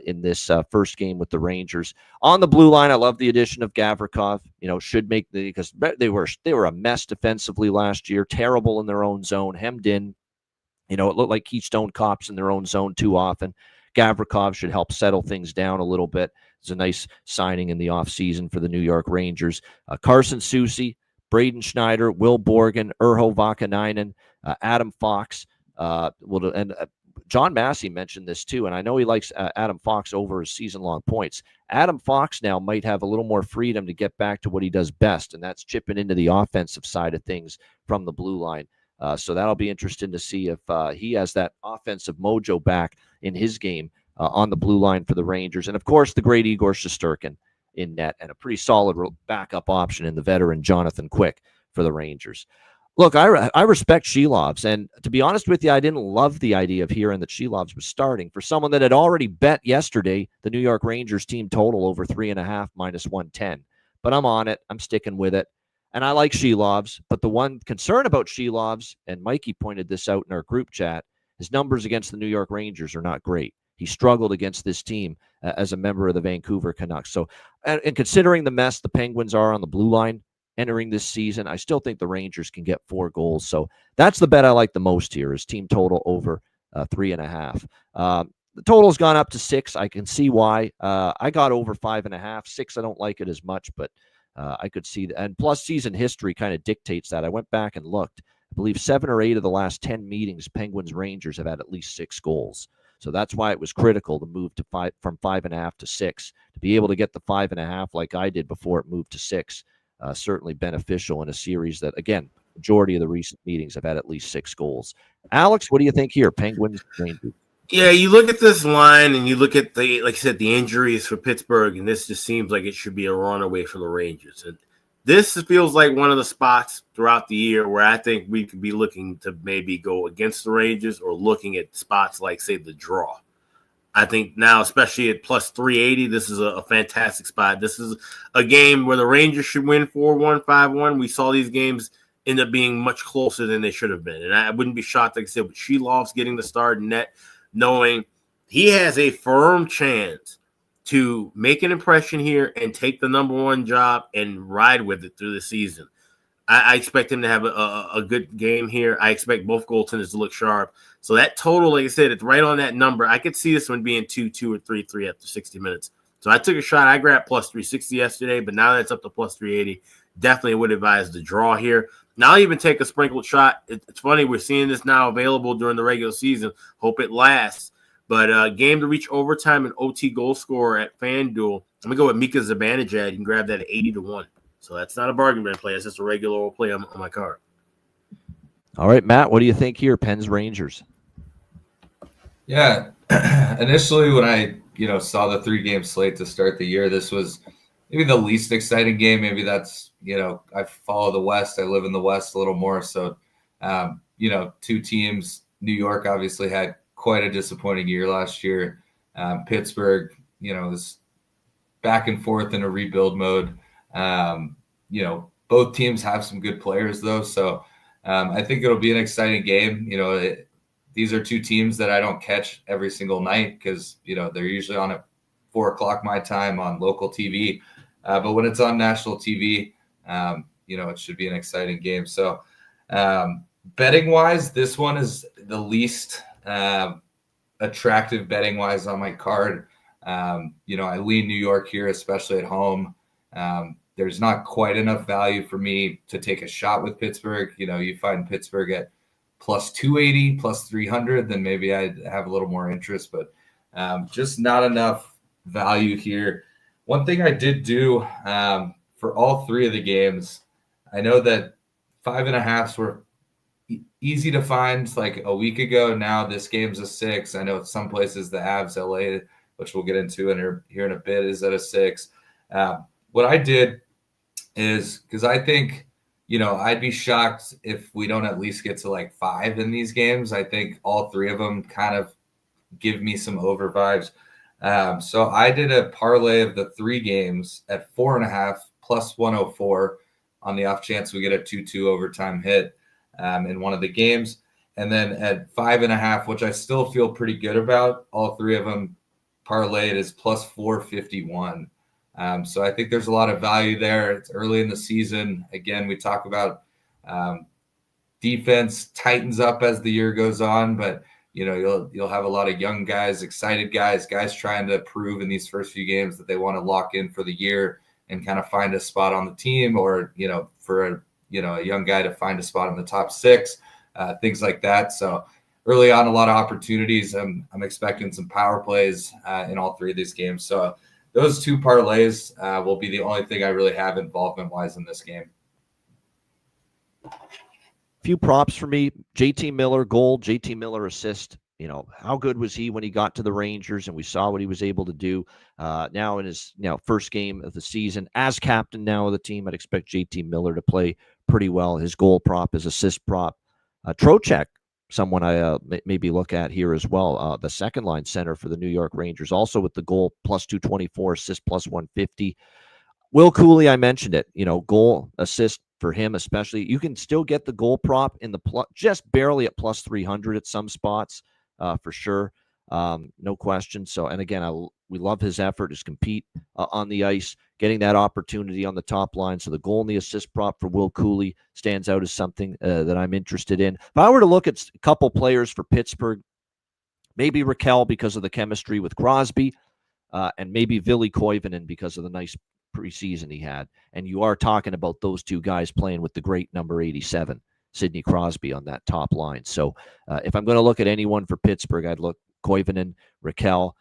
in this first game with the Rangers. On the blue line, I love the addition of Gavrikov. Should make because they were a mess defensively last year, terrible in their own zone, hemmed in. It looked like Keystone Cops in their own zone too often. Gavrikov should help settle things down a little bit. It's a nice signing in the offseason for the New York Rangers. Carson Soucy, Braden Schneider, Will Borgen, Urho Vakanainen, Adam Fox. John Massey mentioned this too, and I know he likes Adam Fox over his season-long points. Adam Fox now might have a little more freedom to get back to what he does best, and that's chipping into the offensive side of things from the blue line. So that'll be interesting to see if he has that offensive mojo back in his game on the blue line for the Rangers. And, of course, the great Igor Shesterkin in net, and a pretty solid backup option in the veteran Jonathan Quick for the Rangers. Look, I respect Shelovs, and to be honest with you, I didn't love the idea of hearing that Shelovs was starting for someone that had already bet yesterday the New York Rangers team total over 3.5 minus 110. But I'm on it. I'm sticking with it. And I like Shelovs, but the one concern about Shelovs, and Mikey pointed this out in our group chat, his numbers against the New York Rangers are not great. He struggled against this team as a member of the Vancouver Canucks. So, and considering the mess the Penguins are on the blue line, entering this season. I still think the Rangers can get 4 goals. So that's the bet I like the most here is team total over 3.5. The total's gone up to 6. I can see why. I got over 5.5. 6, I don't like it as much, but I could see that. And plus season history kind of dictates that. I went back and looked. I believe 7 or 8 of the last 10 meetings, Penguins Rangers have had at least 6 goals. So that's why it was critical to move to 5 from 5.5 to 6. To be able to get the 5.5 like I did before it moved to 6, certainly beneficial in a series that, again, majority of the recent meetings have had at least 6 goals. Alex, what do you think here? Penguins, Rangers.
Yeah, you look at this line and you look at the, like I said, the injuries for Pittsburgh, and this just seems like it should be a runaway for the Rangers. And this feels like one of the spots throughout the year where I think we could be looking to maybe go against the Rangers or looking at spots like, say, the draw. I think now, especially at plus 380, this is a fantastic spot. This is a game where the Rangers should win 4-1, 5-1. We saw these games end up being much closer than they should have been. And I wouldn't be shocked, like I said, with Shelov's getting the start in net, knowing he has a firm chance to make an impression here and take the number 1 job and ride with it through the season. I expect him to have a good game here. I expect both goaltenders to look sharp. So that total, like I said, it's right on that number. I could see this one being 2-2 or 3-3 after 60 minutes. So I took a shot. I grabbed plus 360 yesterday, but now that it's up to plus 380, definitely would advise the draw here. Now I'll even take a sprinkled shot. It's funny, we're seeing this now available during the regular season. Hope it lasts. But game to reach overtime and OT goal scorer at FanDuel. I'm going to go with Mika Zibanejad. You can grab that at 80-1. So that's not a bargain bin play. It's just a regular old play on my card.
All right, Matt, what do you think here? Pens Rangers.
Yeah, initially when I saw the 3-game slate to start the year, this was maybe the least exciting game. Maybe that's I follow the West. I live in the West a little more. So 2 teams. New York obviously had quite a disappointing year last year. Pittsburgh, was back and forth in a rebuild mode. Both teams have some good players though. So I think it'll be an exciting game. These are 2 teams that I don't catch every single night because, they're usually on at 4:00 my time on local TV. But when it's on national TV, it should be an exciting game. So betting wise, this one is the least attractive betting wise on my card. I lean New York here, especially at home. There's not quite enough value for me to take a shot with Pittsburgh. You find Pittsburgh at plus 280, plus 300, then maybe I'd have a little more interest, but just not enough value here. One thing I did do for all 3 of the games, I know that 5.5s were easy to find like a week ago. Now this game's a 6. I know some places the Avs LA, which we'll get into here in a bit, is at a 6. What I did is, because I think, I'd be shocked if we don't at least get to like 5 in these games. I think all 3 of them kind of give me some over vibes. So I did a parlay of the 3 games at 4.5 plus 104 on the off chance we get a 2-2 overtime hit in one of the games. And then at 5.5, which I still feel pretty good about, all 3 of them parlayed is plus 451. So I think there's a lot of value there. It's early in the season. Again, we talk about defense tightens up as the year goes on, but you'll have a lot of young guys, excited guys trying to prove in these first few games that they want to lock in for the year and kind of find a spot on the team, or for a young guy to find a spot in the top 6, things like that. So early on, a lot of opportunities. I'm expecting some power plays in all 3 of these games. So those 2 parlays will be the only thing I really have involvement-wise in this game.
Few props for me. JT Miller goal, JT Miller assist. How good was he when he got to the Rangers, and we saw what he was able to do now in his first game of the season as captain now of the team. I'd expect JT Miller to play pretty well. His goal prop, his assist prop. Trocheck, someone I maybe look at here as well. The second line center for the New York Rangers, also with the goal plus 224, assist plus 150. Will Cooley, I mentioned it. Goal assist for him especially. You can still get the goal prop in the just barely at plus 300 at some spots for sure. no question. So, and again, we love his effort, his compete on the ice, getting that opportunity on the top line. So the goal and the assist prop for Will Cooley stands out as something that I'm interested in. If I were to look at a couple players for Pittsburgh, maybe Raquel because of the chemistry with Crosby, and maybe Ville Koivunen because of the nice preseason he had. And you are talking about those two guys playing with the great number 87, Sidney Crosby, on that top line. So if I'm going to look at anyone for Pittsburgh, I'd look Koivunen, Raquel,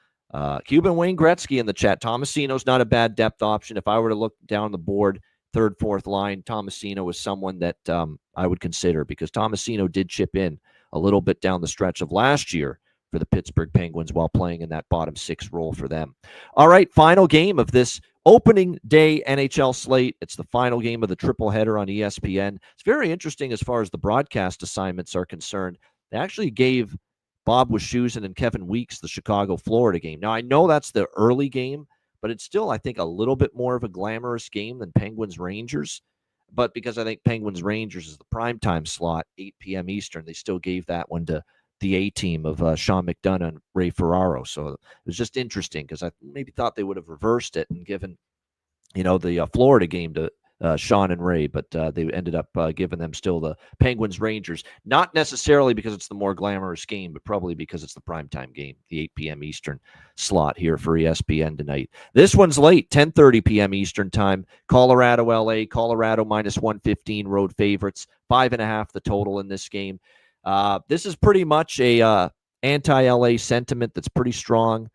Cuban Wayne Gretzky in the chat. Tomasino's not a bad depth option. If I were to look down the board, third, fourth line, Tomasino is someone that I would consider, because Tomasino did chip in a little bit down the stretch of last year for the Pittsburgh Penguins while playing in that bottom six role for them. All right, final game of this opening day NHL slate. It's the final game of the triple header on ESPN. It's very interesting as far as the broadcast assignments are concerned. They actually gave Bob Wischusen and Kevin Weeks the Chicago-Florida game. Now, I know that's the early game, but it's still, I think, a little bit more of a glamorous game than Penguins-Rangers. But because I think Penguins-Rangers is the primetime slot, 8 p.m. Eastern, they still gave that one to the A-team of Sean McDonough and Ray Ferraro. So it was just interesting, because I maybe thought they would have reversed it and given, the Florida game to Sean and Ray, but they ended up giving them still the Penguins-Rangers. Not necessarily because it's the more glamorous game, but probably because it's the primetime game, the 8 p.m. Eastern slot here for ESPN tonight. This one's late, 10:30 p.m. Eastern time. Colorado, LA. Colorado minus 115 road favorites. 5.5 the total in this game. This is pretty much a anti-LA sentiment that's pretty strong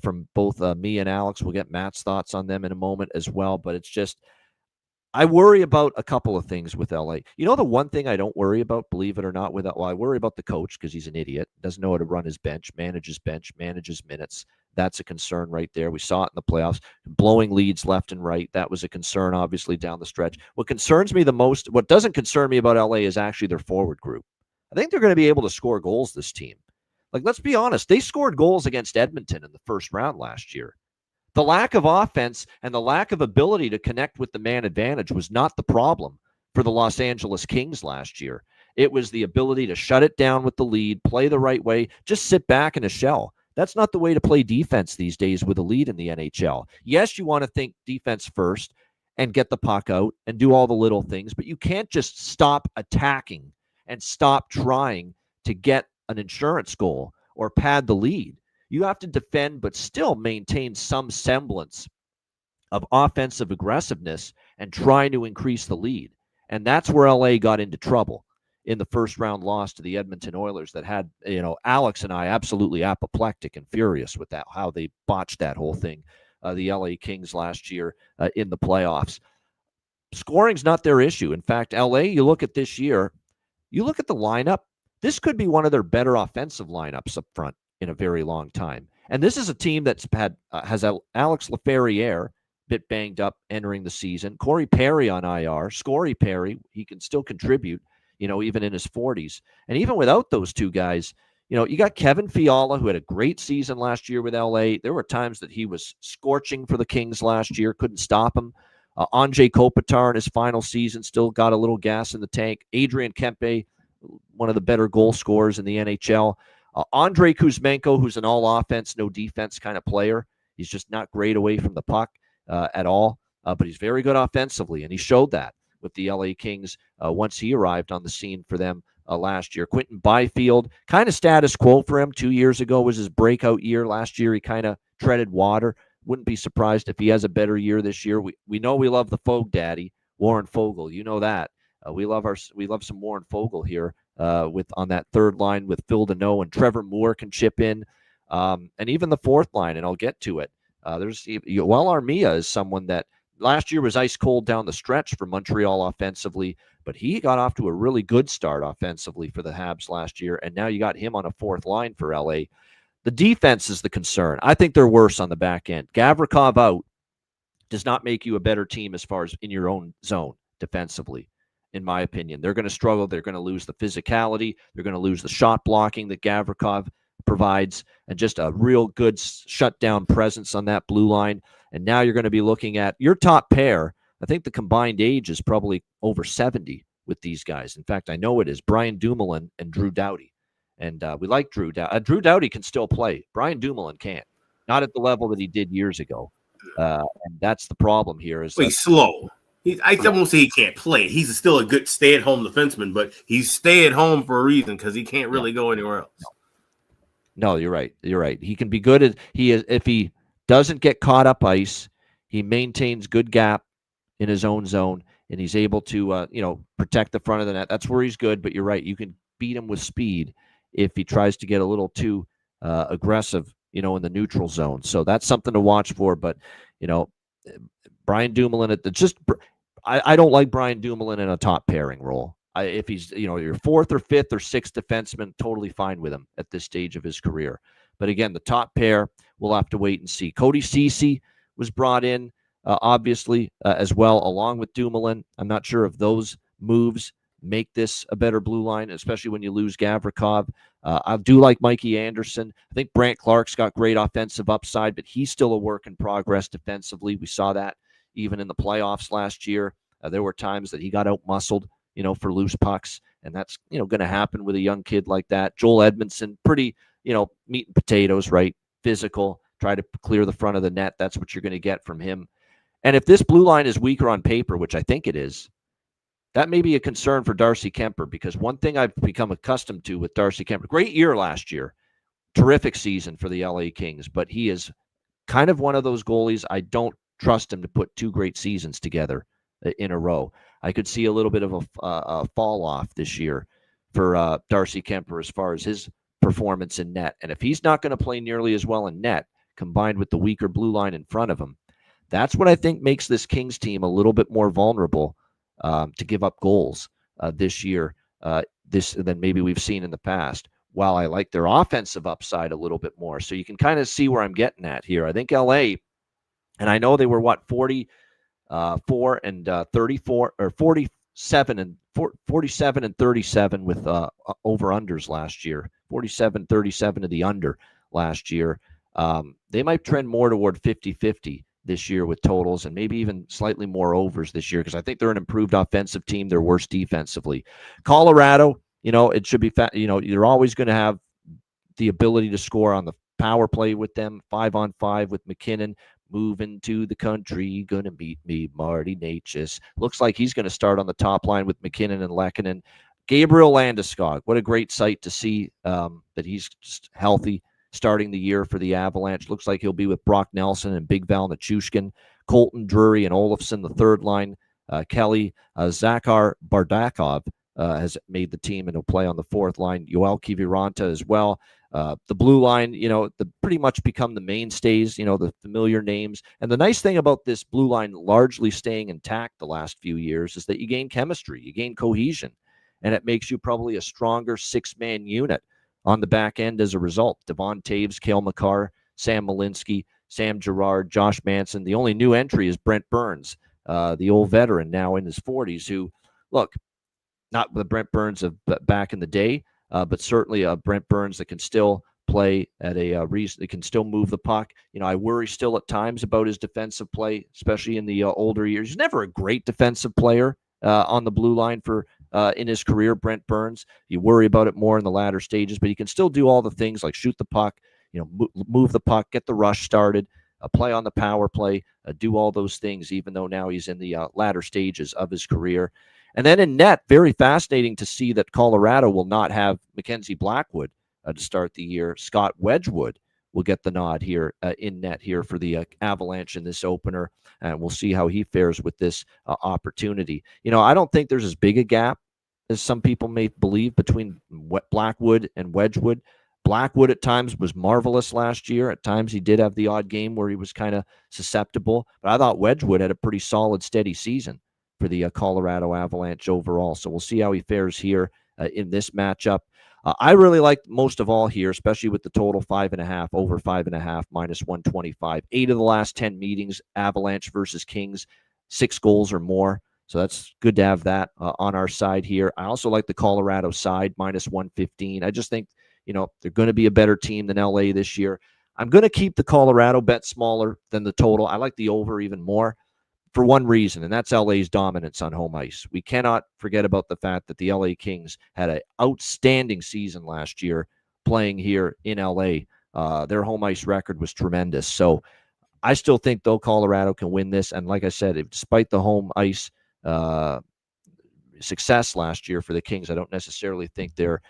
from both me and Alex. We'll get Matt's thoughts on them in a moment as well, but it's just, I worry about a couple of things with LA. The one thing I don't worry about, believe it or not, I worry about the coach, because he's an idiot, doesn't know how to run his bench, manages minutes. That's a concern right there. We saw it in the playoffs, blowing leads left and right. That was a concern, obviously, down the stretch. What concerns me the most, what doesn't concern me about LA, is actually their forward group. I think they're going to be able to score goals, this team. Like, let's be honest, they scored goals against Edmonton in the first round last year. The lack of offense and the lack of ability to connect with the man advantage was not the problem for the Los Angeles Kings last year. It was the ability to shut it down with the lead, play the right way, just sit back in a shell. That's not the way to play defense these days with a lead in the NHL. Yes, you want to think defense first and get the puck out and do all the little things, but you can't just stop attacking and stop trying to get an insurance goal or pad the lead. You have to defend, but still maintain some semblance of offensive aggressiveness and trying to increase the lead. And that's where LA got into trouble in the first round loss to the Edmonton Oilers that had, Alex and I absolutely apoplectic and furious with that, how they botched that whole thing, the LA Kings last year in the playoffs. Scoring's not their issue. In fact, LA, you look at this year, you look at the lineup, this could be one of their better offensive lineups up front in a very long time. And this is a team that's has Alex Laferriere, bit banged up entering the season. Corey Perry on IR. Scory Perry, he can still contribute, even in his 40s. And even without those two guys, you got Kevin Fiala, who had a great season last year with LA. There were times that he was scorching for the Kings last year, couldn't stop him. Andrei Kopitar in his final season still got a little gas in the tank. Adrian Kempe, one of the better goal scorers in the NHL. Andrei Kuzmenko, who's an all-offense, no-defense kind of player. He's just not great away from the puck at all, but he's very good offensively, and he showed that with the LA Kings once he arrived on the scene for them last year. Quentin Byfield, kind of status quo for him. 2 years ago was his breakout year. Last year he kind of treaded water. Wouldn't be surprised if he has a better year this year. We know we love the Fogue Daddy, Warren Fogle. You know that. We love some Warren Fogle here on that third line with Phil Deneau, and Trevor Moore can chip in, and even the fourth line, and I'll get to it. There's Yoel Armia is someone that last year was ice cold down the stretch for Montreal offensively, but he got off to a really good start offensively for the Habs last year, and now you got him on a fourth line for LA. The defense is the concern. I think they're worse on the back end. Gavrikov out does not make you a better team as far as in your own zone defensively, in my opinion. They're going to struggle. They're going to lose the physicality. They're going to lose the shot blocking that Gavrikov provides, and just a real good shutdown presence on that blue line. And now you're going to be looking at your top pair. I think the combined age is probably over 70 with these guys. In fact, I know it is Brian Dumoulin and Drew Doughty. And we like Drew Doughty. Drew Doughty can still play. Brian Dumoulin can't. Not at the level that he did years ago. And that's the problem here.
He's slow. I won't say he can't play. He's still a good stay-at-home defenseman, but he's stay-at-home for a reason because he can't really go anywhere else.
No, you're right. You're right. He can be good at if he doesn't get caught up ice, he maintains good gap in his own zone, and he's able to protect the front of the net. That's where he's good. But you're right. You can beat him with speed if he tries to get a little too aggressive, in the neutral zone. So that's something to watch for. But Brian Dumoulin I don't like Brian Dumoulin in a top pairing role. If he's, your fourth or fifth or sixth defenseman, totally fine with him at this stage of his career. But again, the top pair, we'll have to wait and see. Cody Ceci was brought in, obviously, as well, along with Dumoulin. I'm not sure if those moves make this a better blue line, especially when you lose Gavrikov. I do like Mikey Anderson. I think Brant Clark's got great offensive upside, but he's still a work in progress defensively. We saw that even in the playoffs last year. There were times that he got out-muscled, for loose pucks, and that's, going to happen with a young kid like that. Joel Edmondson, pretty, meat and potatoes, right? Physical, try to clear the front of the net. That's what you're going to get from him. And if this blue line is weaker on paper, which I think it is, that may be a concern for Darcy Kuemper, because one thing I've become accustomed to with Darcy Kuemper, great year last year, terrific season for the LA Kings, but he is kind of one of those goalies I don't trust him to put two great seasons together in a row. I could see a little bit of a fall off this year for Darcy Kuemper as far as his performance in net. And if he's not going to play nearly as well in net, combined with the weaker blue line in front of him, that's what I think makes this Kings team a little bit more vulnerable to give up goals this year than maybe we've seen in the past. While I like their offensive upside a little bit more. So you can kind of see where I'm getting at here. I think LA, and I know they were 4 and 34 or 47 and 37 with over-unders last year. 47-37 to the under last year. They might trend more toward 50-50 this year with totals, and maybe even slightly more overs this year, because I think they're an improved offensive team. They're worse defensively. Colorado, it should be you're always going to have the ability to score on the power play with them. 5-on-5 with McKinnon. Moving to the country, gonna meet me, Marty Necas. Looks like he's going to start on the top line with McKinnon and Lehkonen. Gabriel Landeskog, what a great sight to see that he's just healthy starting the year for the Avalanche. Looks like he'll be with Brock Nelson and Big Val Nichushkin, Colton Drury and Olofsson, the third line. Kelly, Zakhar Bardakov has made the team and he'll play on the fourth line. Yoel Kiviranta as well. The blue line, pretty much become the mainstays, the familiar names. And the nice thing about this blue line largely staying intact the last few years is that you gain chemistry, you gain cohesion, and it makes you probably a stronger six-man unit on the back end as a result. Devon Taves, Cale Makar, Sam Malinsky, Sam Girard, Josh Manson. The only new entry is Brent Burns, the old veteran now in his 40s, who, look, not the Brent Burns of back in the day, but certainly Brent Burns that can still play at a reason. That can still move the puck. I worry still at times about his defensive play, especially in the older years. He's never a great defensive player on the blue line for in his career, Brent Burns. You worry about it more in the latter stages, but he can still do all the things like shoot the puck, move the puck, get the rush started, play on the power play, do all those things, even though now he's in the latter stages of his career. And then in net, very fascinating to see that Colorado will not have Mackenzie Blackwood to start the year. Scott Wedgwood will get the nod here in net here for the Avalanche in this opener, and we'll see how he fares with this opportunity. I don't think there's as big a gap as some people may believe between Blackwood and Wedgwood. Blackwood at times was marvelous last year. At times he did have the odd game where he was kind of susceptible, but I thought Wedgwood had a pretty solid, steady season for the Colorado Avalanche overall. So we'll see how he fares here in this matchup. I really liked most of all here, especially with the total 5.5, over 5.5, minus 125. 8 of the last 10 meetings, Avalanche versus Kings, 6 goals or more. So that's good to have that on our side here. I also like the Colorado side, minus 115. I just think, they're going to be a better team than LA this year. I'm going to keep the Colorado bet smaller than the total. I like the over even more. for one reason, and that's LA's dominance on home ice. We cannot forget about the fact that the LA Kings had an outstanding season last year playing here in LA. Their home ice record was tremendous. So I still think, though, Colorado can win this. And like I said, despite the home ice success last year for the Kings, I don't necessarily think they're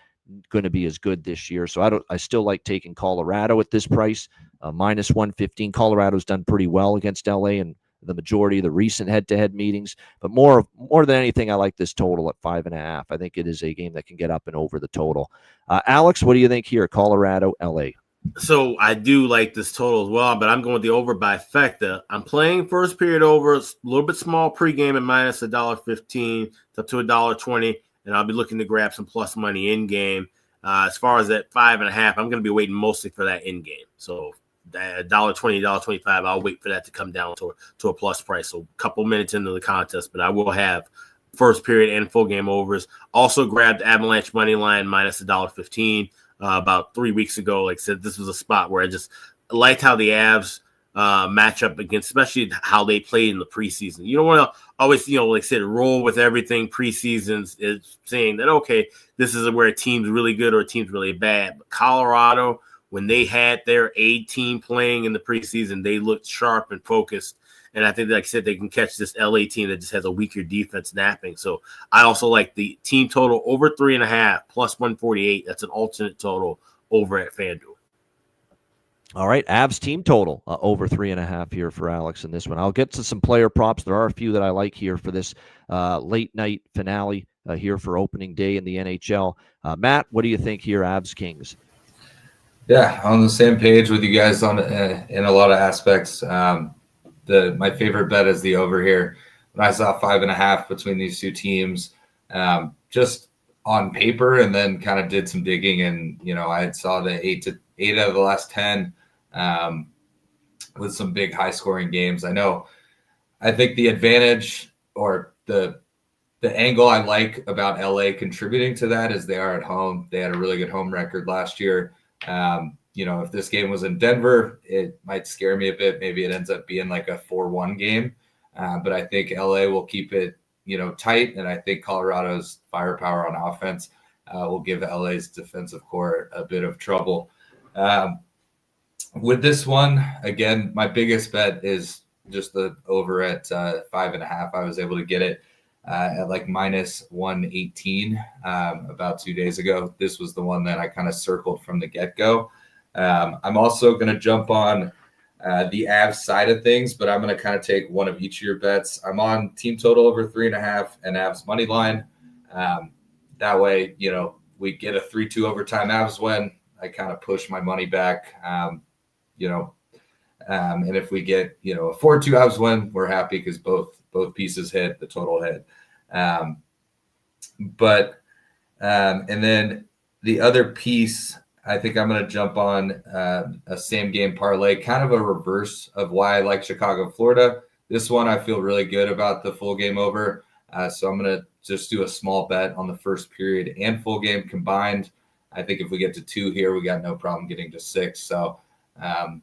going to be as good this year. So I still like taking Colorado at this price, minus 115. Colorado's done pretty well against LA in the majority of the recent head-to-head meetings. But more than anything, I like this total at 5.5. I think it is a game that can get up and over the total. Alex, what do you think here? Colorado, LA.
So I do like this total as well, but I'm going with the over by Fecta. I'm playing first period over, a little bit small pregame at minus $1.15 up to $1.20, and I'll be looking to grab some plus money in game. As far as that 5.5, I'm going to be waiting mostly for that in game. So $1.20, $1.25, I'll wait for that to come down to a plus price. So a couple minutes into the contest, but I will have first period and full game overs. Also grabbed Avalanche money line minus $1.15. About 3 weeks ago. Like I said, this was a spot where I just liked how the Avs match up against, especially how they played in the preseason. You don't want to always, like I said, roll with everything preseasons, is saying that, okay, this is where a team's really good or a team's really bad. But Colorado, when they had their A team playing in the preseason, they looked sharp and focused. And I think, like I said, they can catch this LA team that just has a weaker defense napping. So I also like the team total over 3.5 plus 148. That's an alternate total over at FanDuel.
All right, Avs team total over 3.5 here for Alex in this one. I'll get to some player props. There are a few that I like here for this late night finale here for opening day in the NHL. Matt, what do you think here, Avs Kings?
Yeah, on the same page with you guys on in a lot of aspects. My favorite bet is the over here. When I saw 5.5 between these two teams, just on paper, and then kind of did some digging, and I saw the 8 out of the last 10 with some big high scoring games. I think the advantage or the angle I like about LA contributing to that is they are at home. They had a really good home record last year. If this game was in Denver, it might scare me a bit. Maybe it ends up being like a 4-1 game. But I think LA will keep it, tight. And I think Colorado's firepower on offense will give LA's defensive core a bit of trouble. With this one, again, my biggest bet is just the over at 5.5. I was able to get it at like minus 118 about 2 days ago. This was the one that I kind of circled from the get-go. I'm also going to jump on the Avs side of things, but I'm going to kind of take one of each of your bets. I'm on team total over 3.5 and Avs money line. That way, we get a 3-2 overtime Avs win. I kind of push my money back, and if we get, a 4-2 Avs win, we're happy because both pieces hit, the total hit. And then the other piece, I think I'm going to jump on a same game parlay, kind of a reverse of why I like Chicago, Florida. This one, I feel really good about the full game over. So I'm going to just do a small bet on the first period and full game combined. I think if we get to 2 here, we got no problem getting to 6. So, I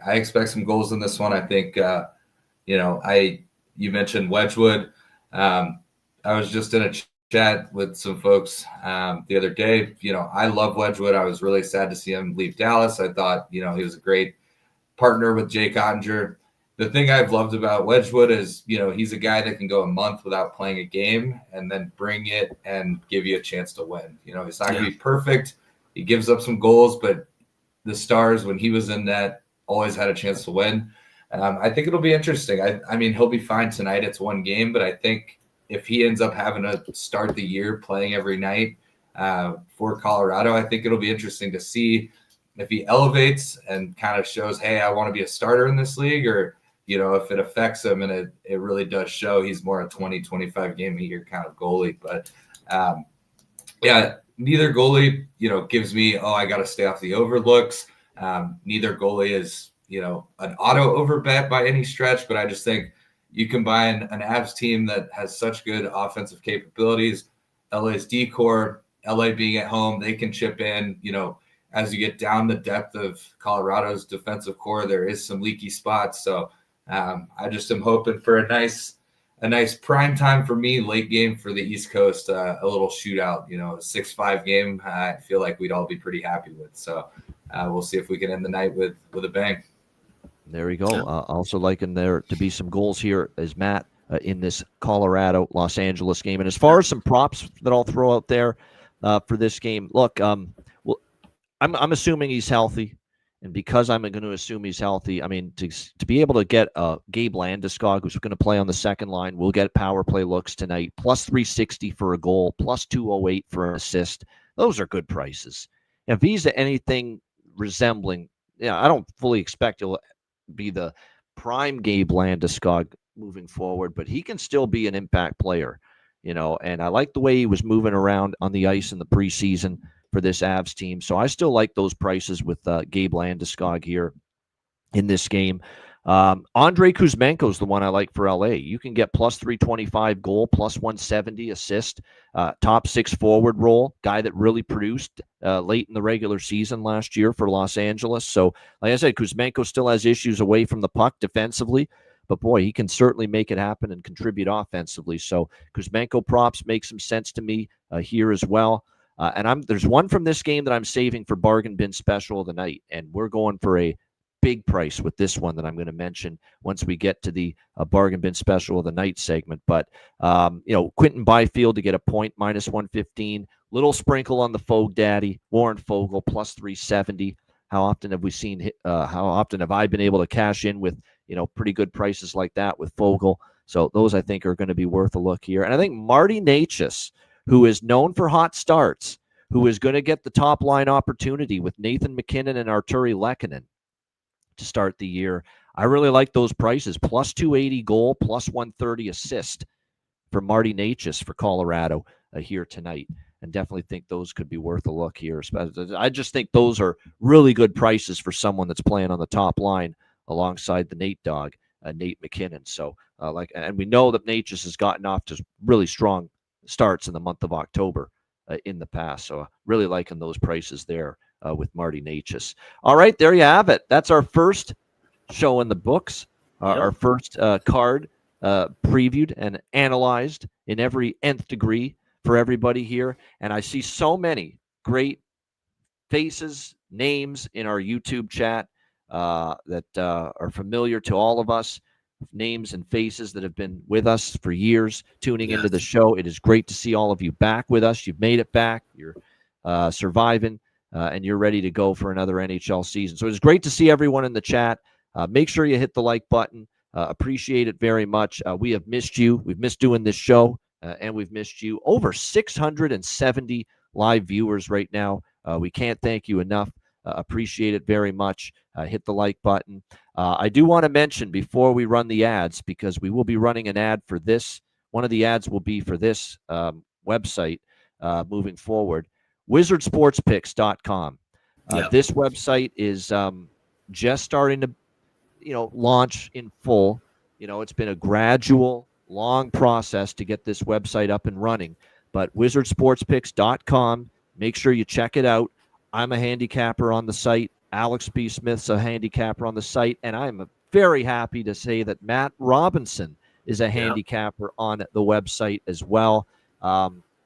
expect some goals in this one. I think, you mentioned Wedgwood. I was just in a chat with some folks the other day. I love Wedgwood. I was really sad to see him leave Dallas. I thought, he was a great partner with Jake Ottinger. The thing I've loved about Wedgwood is, he's a guy that can go a month without playing a game and then bring it and give you a chance to win. He's not going to be perfect. He gives up some goals, but the Stars, when he was in net, always had a chance to win. I think it'll be interesting. I mean, he'll be fine tonight. It's one game, but I think if he ends up having to start the year playing every night for Colorado, I think it'll be interesting to see if he elevates and kind of shows, hey, I want to be a starter in this league, or, if it affects him and it really does show he's more a 20, 25 game a year kind of goalie. But neither goalie, gives me, I got to stay off the overlooks. Neither goalie is, an auto over bet by any stretch, but I just think you combine an Avs team that has such good offensive capabilities, LA's D-core, LA being at home, they can chip in, as you get down the depth of Colorado's defensive core, there is some leaky spots. So I just am hoping for a nice prime time for me, late game for the East Coast, a little shootout, a 6-5 game. I feel like we'd all be pretty happy with. So we'll see if we can end the night with a bang.
There we go. Also liking there to be some goals here as Matt in this Colorado Los Angeles game. And as far as some props that I'll throw out there for this game, look, I'm assuming he's healthy. And because I'm going to assume he's healthy, I mean, to be able to get Gabe Landeskog, who's going to play on the second line, we'll get power play looks tonight, plus 360 for a goal, plus 208 for an assist. Those are good prices. If he's anything resembling, I don't fully expect he'll be the prime Gabe Landeskog moving forward, but he can still be an impact player, and I like the way he was moving around on the ice in the preseason for this Avs team. So I still like those prices with Gabe Landeskog here in this game. Andrei Kuzmenko is the one I like for LA. You can get plus 325 goal, plus 170 assist, top 6 forward role, guy that really produced late in the regular season last year for Los Angeles. So like I said, Kuzmenko still has issues away from the puck defensively, but boy, he can certainly make it happen and contribute offensively. So Kuzmenko props make some sense to me here as well. And there's one from this game that I'm saving for bargain bin special of the night, and we're going for a big price with this one that I'm going to mention once we get to the bargain bin special of the night segment. But Quentin Byfield to get a point, minus 115, little sprinkle on the Fogue Daddy, Warren Fogle, plus 370. How often have we seen? How often have I been able to cash in with pretty good prices like that with Fogle? So those I think are going to be worth a look here. And I think Marty Necas, who is known for hot starts, who is going to get the top line opportunity with Nathan McKinnon and Arturi Lehkonen to start the year. I really like those prices. Plus 280 goal, plus 130 assist for Marty Necas for Colorado here tonight. And definitely think those could be worth a look here. I just think those are really good prices for someone that's playing on the top line alongside the Nate dog, Nate McKinnon. So and we know that Necas has gotten off to really strong starts in the month of October in the past. So really liking those prices there with Marty Necas. All right, there you have it. That's our first show in the books, our first card previewed and analyzed in every nth degree for everybody here. And I see so many great faces, names in our YouTube chat that are familiar to all of us. Names and faces that have been with us for years tuning into the show. It is great to see all of you back with us. You've made it back. You're surviving, and you're ready to go for another NHL season. So it's great to see everyone in the chat. Make sure you hit the like button. Appreciate it very much. We have missed you. We've missed doing this show, and we've missed you. Over 670 live viewers right now. We can't thank you enough. Appreciate it very much. Hit the like button. I do want to mention before we run the ads, because we will be running an ad for this. One of the ads will be for this website moving forward, wizardsportspicks.com. This website is just starting to, launch in full. It's been a gradual, long process to get this website up and running, but wizardsportspicks.com, make sure you check it out. I'm a handicapper on the site. Alex P. Smith's a handicapper on the site. And I'm very happy to say that Matt Robinson is a handicapper on the website as well.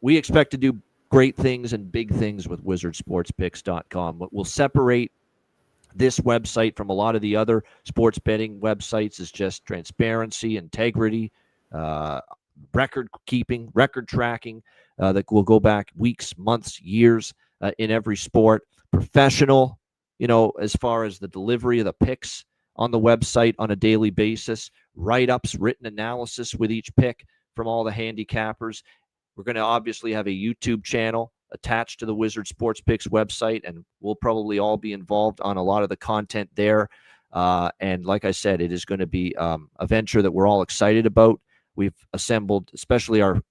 We expect to do great things and big things with wizardsportspicks.com. What will separate this website from a lot of the other sports betting websites is just transparency, integrity, record keeping, record tracking that will go back weeks, months, years in every sport. Professional, as far as the delivery of the picks on the website on a daily basis, write-ups, written analysis with each pick from all the handicappers. We're going to obviously have a YouTube channel attached to the Wizard Sports Picks website, and we'll probably all be involved on a lot of the content there. And like I said, it is going to be a venture that we're all excited about. We've assembled, especially our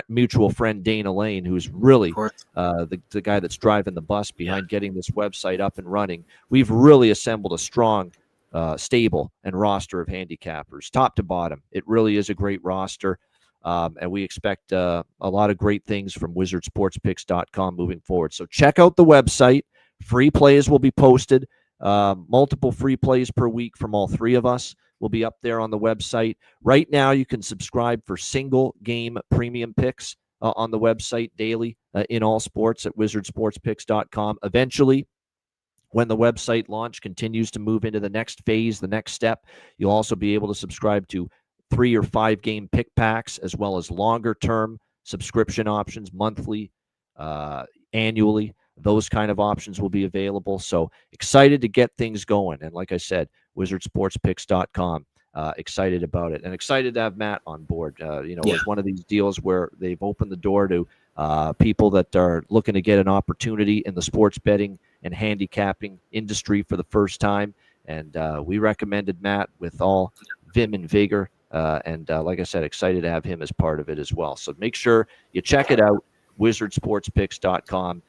mutual friend Dana Lane, who's really the guy that's driving the bus behind getting this website up and running. We've really assembled a strong stable and roster of handicappers, top to bottom. It really is a great roster, and we expect a lot of great things from wizardsportspicks.com moving forward. So check out the website. Free plays will be posted, multiple free plays per week from all three of us will be up there on the website. Right now, you can subscribe for single game premium picks on the website daily in all sports at wizardsportspicks.com. Eventually, when the website launch continues to move into the next phase, the next step, you'll also be able to subscribe to 3 or 5 game pick packs, as well as longer term subscription options, monthly, annually. Those kind of options will be available. So excited to get things going. And like I said, wizardsportspicks.com. Excited about it, and excited to have Matt on board. It's one of these deals where they've opened the door to people that are looking to get an opportunity in the sports betting and handicapping industry for the first time. And we recommended Matt with all vim and vigor. And like I said, excited to have him as part of it as well. So make sure you check it out, wizardsportspicks.com.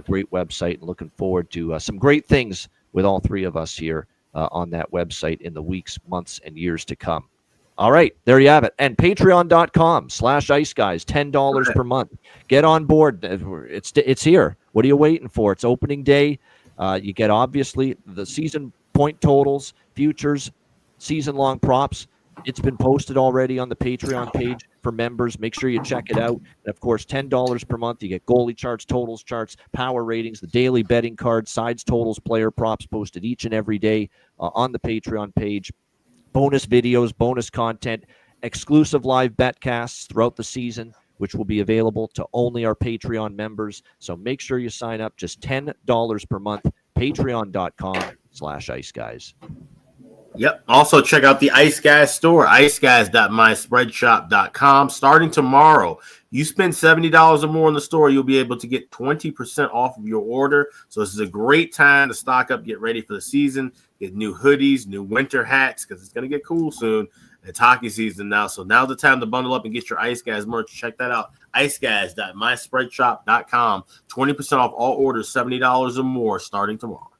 Great website, and looking forward to some great things with all three of us here on that website in the weeks, months, and years to come. All right, there you have it. And patreon.com/iceguys, $10 per month. Get on board. It's here. What are you waiting for? It's opening day. You get, obviously, the season point totals, futures, season-long props. It's been posted already on the Patreon page for members. Make sure you check it out. And of course, $10 per month. You get goalie charts, totals charts, power ratings, the daily betting card, sides, totals, player props posted each and every day on the Patreon page. Bonus videos, bonus content, exclusive live betcasts throughout the season, which will be available to only our Patreon members. So make sure you sign up. Just $10 per month. Patreon.com/iceguys.
Yep. Also, check out the Ice Guys store, iceguys.myspreadshop.com. Starting tomorrow, you spend $70 or more in the store, you'll be able to get 20% off of your order. So this is a great time to stock up, get ready for the season, get new hoodies, new winter hats, because it's going to get cool soon. It's hockey season now. So now's the time to bundle up and get your Ice Guys merch. Check that out. iceguys.myspreadshop.com. 20% off all orders, $70 or more, starting tomorrow.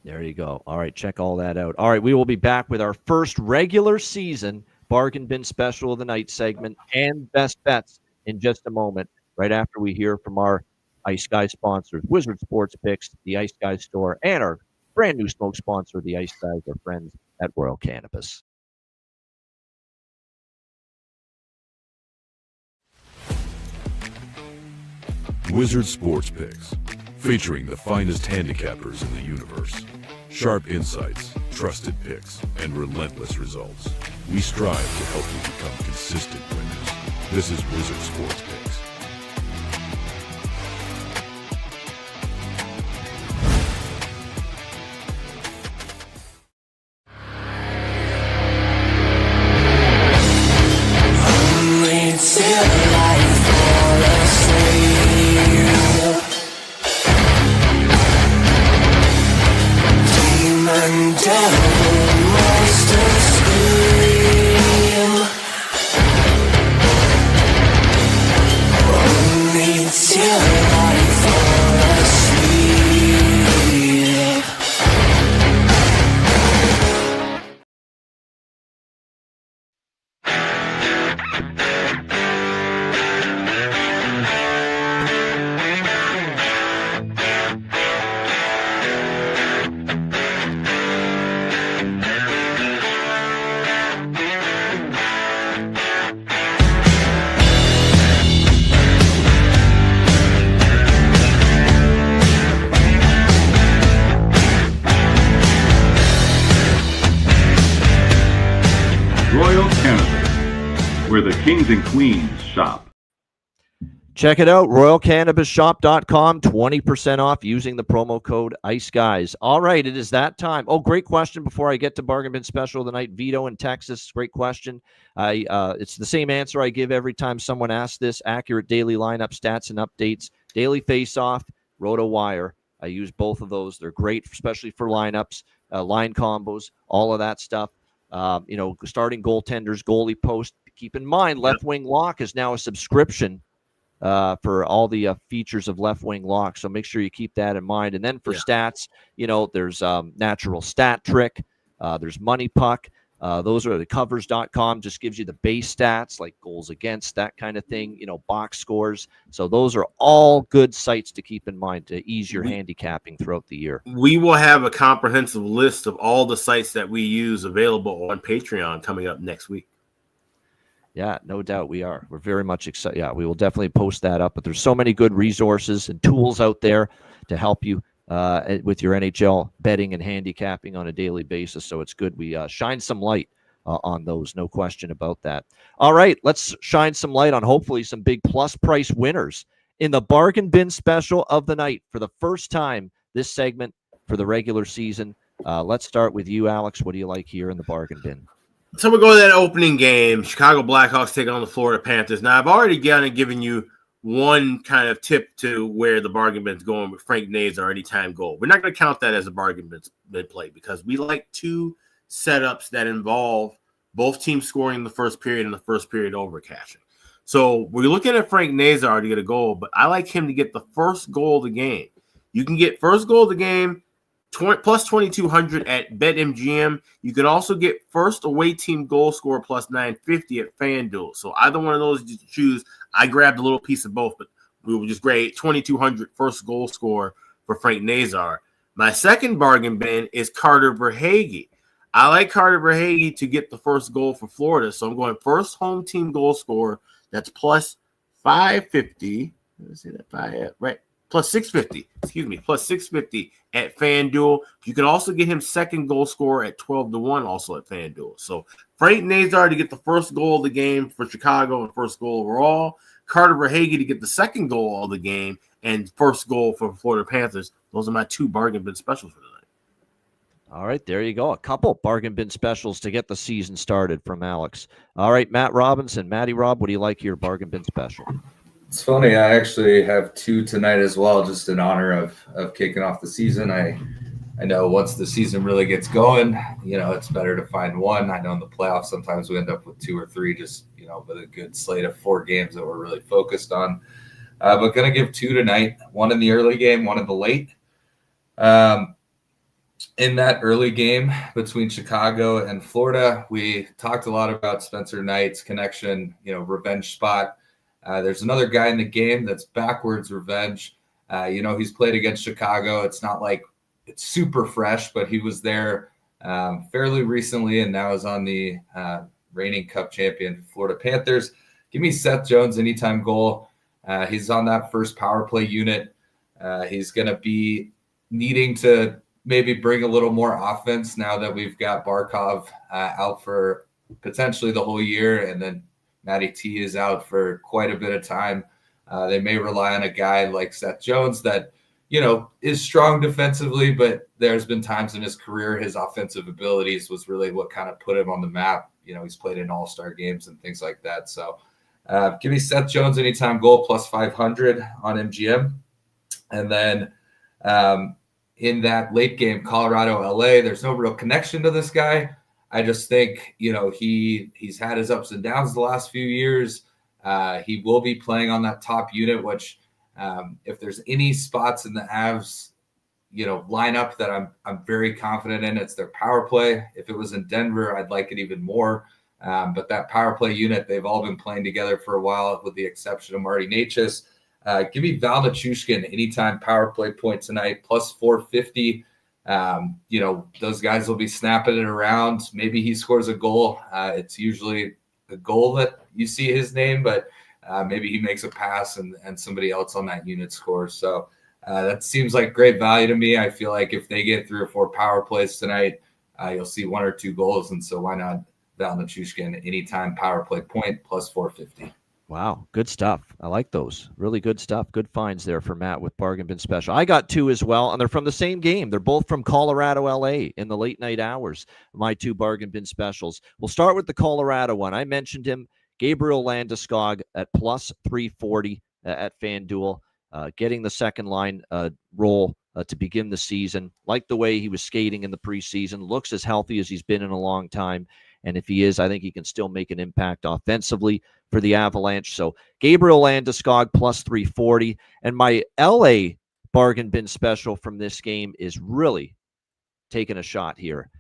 There you go. All right, check all that out. All right, we will be back with our first regular season bargain bin special of the night segment and best bets in just a moment, right after we hear from our Ice Guys sponsors, Wizard Sports Picks, the Ice Guys store, and our brand new smoke sponsor, the Ice Guys, our friends at Royal Cannabis.
Wizard Sports Picks, featuring the finest handicappers in the universe. Sharp insights, trusted picks, and relentless results. We strive to help you become consistent winners. This is Wizard Sports Picks.
Where the kings and queens shop.
Check it out, royalcannabisshop.com, 20% off using the promo code IceGuys. All right, it is that time. Oh, great question before I get to Bargain Bin Special of the night. Vito in Texas, great question. It's the same answer I give every time someone asks this. Accurate daily lineup stats and updates. Daily face-off, RotoWire. I use both of those. They're great, especially for lineups, line combos, all of that stuff. Starting goaltenders, goalie post. Keep in mind, Left Wing Lock is now a subscription for all the features of Left Wing Lock. So make sure you keep that in mind. And then for stats, there's Natural Stat Trick, there's Money Puck, Those are the covers.com, just gives you the base stats like goals against, that kind of thing, box scores. So those are all good sites to keep in mind to ease your handicapping throughout the year.
We will have a comprehensive list of all the sites that we use available on Patreon coming up next week.
Yeah, no doubt we are. We're very much excited. Yeah, we will definitely post that up. But there's so many good resources and tools out there to help you with your NHL betting and handicapping on a daily basis. So it's good we shine some light on those. No question about that. All right, let's shine some light on hopefully some big plus price winners in the bargain bin special of the night for the first time this segment for the regular season. Let's start with you, Alex. What do you like here in the bargain bin?
So we'll go to that opening game. Chicago Blackhawks take on the Florida Panthers. Now, I've already given you one kind of tip to where the bargain bin's going with Frank Nazar anytime goal. We're not going to count that as a bargain bin play because we like two setups that involve both teams scoring in the first period and the first period overcashing. So we're looking at Frank Nazar to get a goal, but I like him to get the first goal of the game. You can get first goal of the game plus 2,200 at BetMGM. You can also get first away team goal scorer plus 950 at FanDuel. So either one of those you choose. I grabbed a little piece of both, but we were just great. 2,200 first goal scorer for Frank Nazar. My second bargain bin is Carter Verhaeghe. I like Carter Verhaeghe to get the first goal for Florida. So I'm going first home team goal scorer. That's plus 550. Let's see that right. Plus 650, plus 650 at FanDuel. You can also get him second goal scorer at 12-1 also at FanDuel. So Frank Nazar to get the first goal of the game for Chicago and first goal overall. Carter Verhaeghe to get the second goal of the game and first goal for Florida Panthers. Those are my two bargain bin specials for tonight.
All right, there you go. A couple bargain bin specials to get the season started from Alex. All right, Matt Robinson. Matty Rob, what do you like here, bargain bin special?
It's funny. I actually have two tonight as well, just in honor of kicking off the season. I know once the season really gets going, it's better to find one. I know in the playoffs sometimes we end up with two or three, just with a good slate of 4 games that we're really focused on. But gonna give two tonight. One in the early game, one in the late. In that early game between Chicago and Florida, we talked a lot about Spencer Knight's connection, revenge spot. There's another guy in the game that's backwards revenge. He's played against Chicago. It's not like it's super fresh, but he was there fairly recently and now is on the reigning Cup champion Florida Panthers. Give me Seth Jones anytime goal. He's on that first power play unit. He's going to be needing to maybe bring a little more offense now that we've got Barkov out for potentially the whole year, and then Matty T is out for quite a bit of time. They may rely on a guy like Seth Jones that, is strong defensively, but there's been times in his career his offensive abilities was really what kind of put him on the map. He's played in all-star games and things like that. So give me Seth Jones anytime goal plus 500 on MGM. And then in that late game, Colorado, LA, there's no real connection to this guy. I just think, he's had his ups and downs the last few years. He will be playing on that top unit, which if there's any spots in the Avs, lineup that I'm very confident in, it's their power play. If it was in Denver, I'd like it even more. But that power play unit, they've all been playing together for a while, with the exception of Marty Necas. Give me Val Nichushkin anytime power play point tonight, plus 450. Those guys will be snapping it around. Maybe he scores a goal. It's usually a goal that you see his name, but maybe he makes a pass and somebody else on that unit scores. So that seems like great value to me. I feel like if they get 3 or 4 power plays tonight, you'll see 1 or 2 goals. And so why not Val Nichushkin anytime power play point plus 450.
Wow, good stuff. I like those. Really good stuff. Good finds there for Matt with bargain bin special. I got 2 as well, and they're from the same game. They're both from Colorado, LA in the late night hours. My 2 bargain bin specials. We'll start with the Colorado one. I mentioned him, Gabriel Landeskog at plus 340 at FanDuel, getting the second line role to begin the season. Like the way he was skating in the preseason. Looks as healthy as he's been in a long time. And if he is, I think he can still make an impact offensively for the Avalanche. So Gabriel Landeskog plus 340. And my LA bargain bin special from this game is really taking a shot here.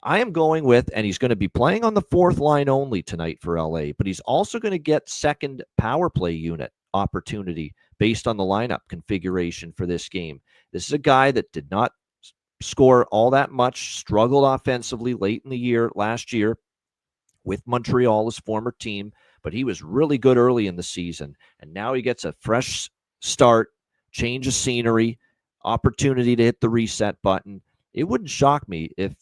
I am going with, and he's going to be playing on the fourth line only tonight for LA, but he's also going to get second power play unit opportunity based on the lineup configuration for this game. This is a guy that did not score all that much, struggled offensively late in the year, last year with Montreal, his former team, but he was really good early in the season. And now he gets a fresh start, change of scenery, opportunity to hit the reset button. It wouldn't shock me if,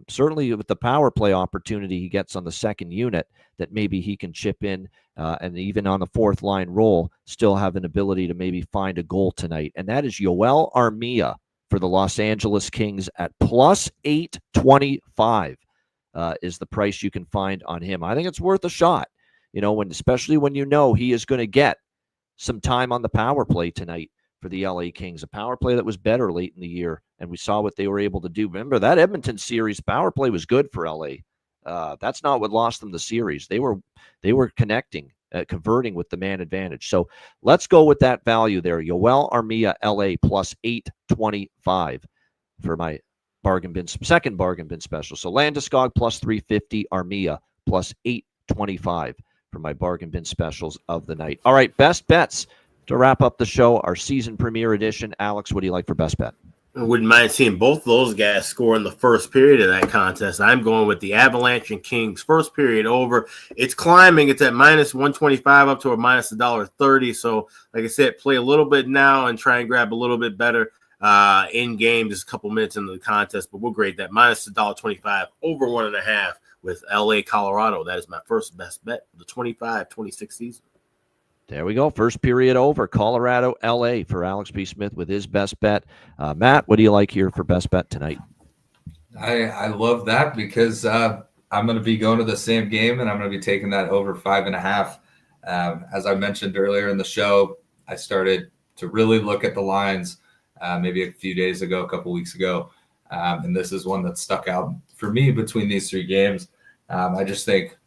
certainly with the power play opportunity he gets on the second unit, that maybe he can chip in and even on the fourth line role, still have an ability to maybe find a goal tonight. And that is Yoel Armia for the Los Angeles Kings at plus 825 is the price you can find on him. I think it's worth a shot, especially when he is going to get some time on the power play tonight for the LA Kings, a power play that was better late in the year, and we saw what they were able to do. Remember, that Edmonton series power play was good for LA. That's not what lost them the series. They were connecting, converting with the man advantage. So let's go with that value there. Yoel Armia, LA, plus 825 for my second bargain bin special. So Landeskog plus 350, Armia plus 825 for my bargain bin specials of the night. All right, best bets to wrap up the show, our season premiere edition. Alex, what do you like for best bet?
I wouldn't mind seeing both those guys score in the first period of that contest. I'm going with the Avalanche and Kings first period over. It's climbing. It's at minus 125 up to a minus $1.30. So, like I said, play a little bit now and try and grab a little bit better in game, just a couple minutes into the contest. But we'll grade that minus $1.25 over 1.5 with LA, Colorado. That is my first best bet of the 25-26 season.
There we go. First period over. Colorado, LA for Alex B. Smith with his best bet. Matt, what do you like here for best bet tonight?
I love that because I'm going to be going to the same game and I'm going to be taking that over 5.5. As I mentioned earlier in the show, I started to really look at the lines maybe a few days ago, a couple weeks ago. And this is one that stuck out for me between these three games. I just think,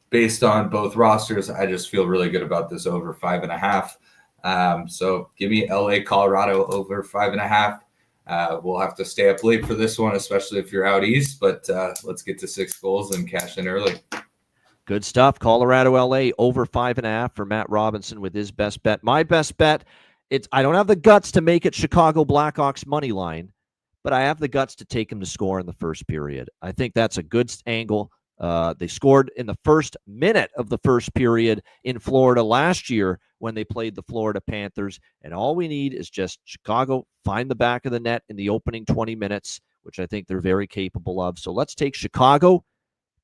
based on both rosters, I just feel really good about this over 5.5. So give me LA, Colorado over 5.5. We'll have to stay up late for this one, especially if you're out east, but let's get to 6 goals and cash in early.
Good stuff. Colorado, LA over 5.5 for Matt Robinson with his best bet. My best bet, I don't have the guts to make it Chicago Blackhawks money line, but I have the guts to take him to score in the first period. I think that's a good angle. They scored in the first minute of the first period in Florida last year when they played the Florida Panthers. And all we need is just Chicago find the back of the net in the opening 20 minutes, which I think they're very capable of. So let's take Chicago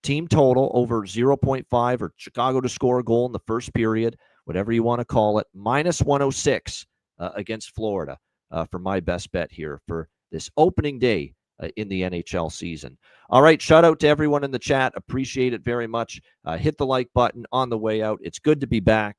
team total over 0.5 or Chicago to score a goal in the first period, whatever you want to call it, minus 106 against Florida for my best bet here for this opening day in the NHL season. All right, shout out to everyone in the chat. Appreciate it very much. Hit the like button on the way out. It's good to be back.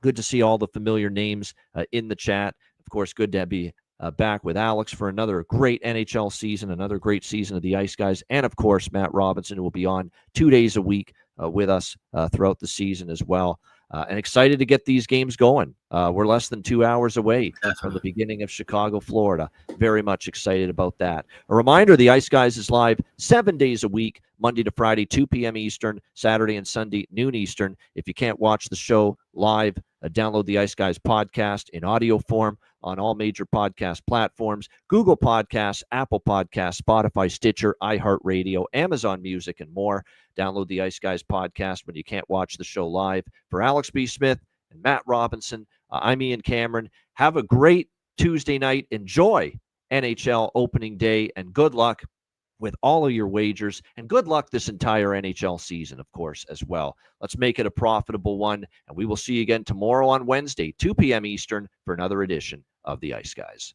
Good to see all the familiar names in the chat. Of course, good to be back with Alex for another great NHL season, another great season of the Ice Guys. And, of course, Matt Robinson, who will be on 2 days a week with us throughout the season as well. And excited to get these games going. We're less than 2 hours away from the beginning of Chicago, Florida. Very much excited about that. A reminder, the Ice Guys is live 7 days a week, Monday to Friday, 2 p.m. Eastern, Saturday and Sunday, noon Eastern. If you can't watch the show live, download the Ice Guys podcast in audio form on all major podcast platforms, Google Podcasts, Apple Podcasts, Spotify, Stitcher, iHeartRadio, Amazon Music, and more. Download the Ice Guys podcast when you can't watch the show live. For Alex B. Smith and Matt Robinson, I'm Ian Cameron. Have a great Tuesday night. Enjoy NHL opening day, and good luck with all of your wagers, and good luck this entire NHL season, of course, as well. Let's make it a profitable one, and we will see you again tomorrow on Wednesday, 2 p.m. Eastern, for another edition of the Ice Guys.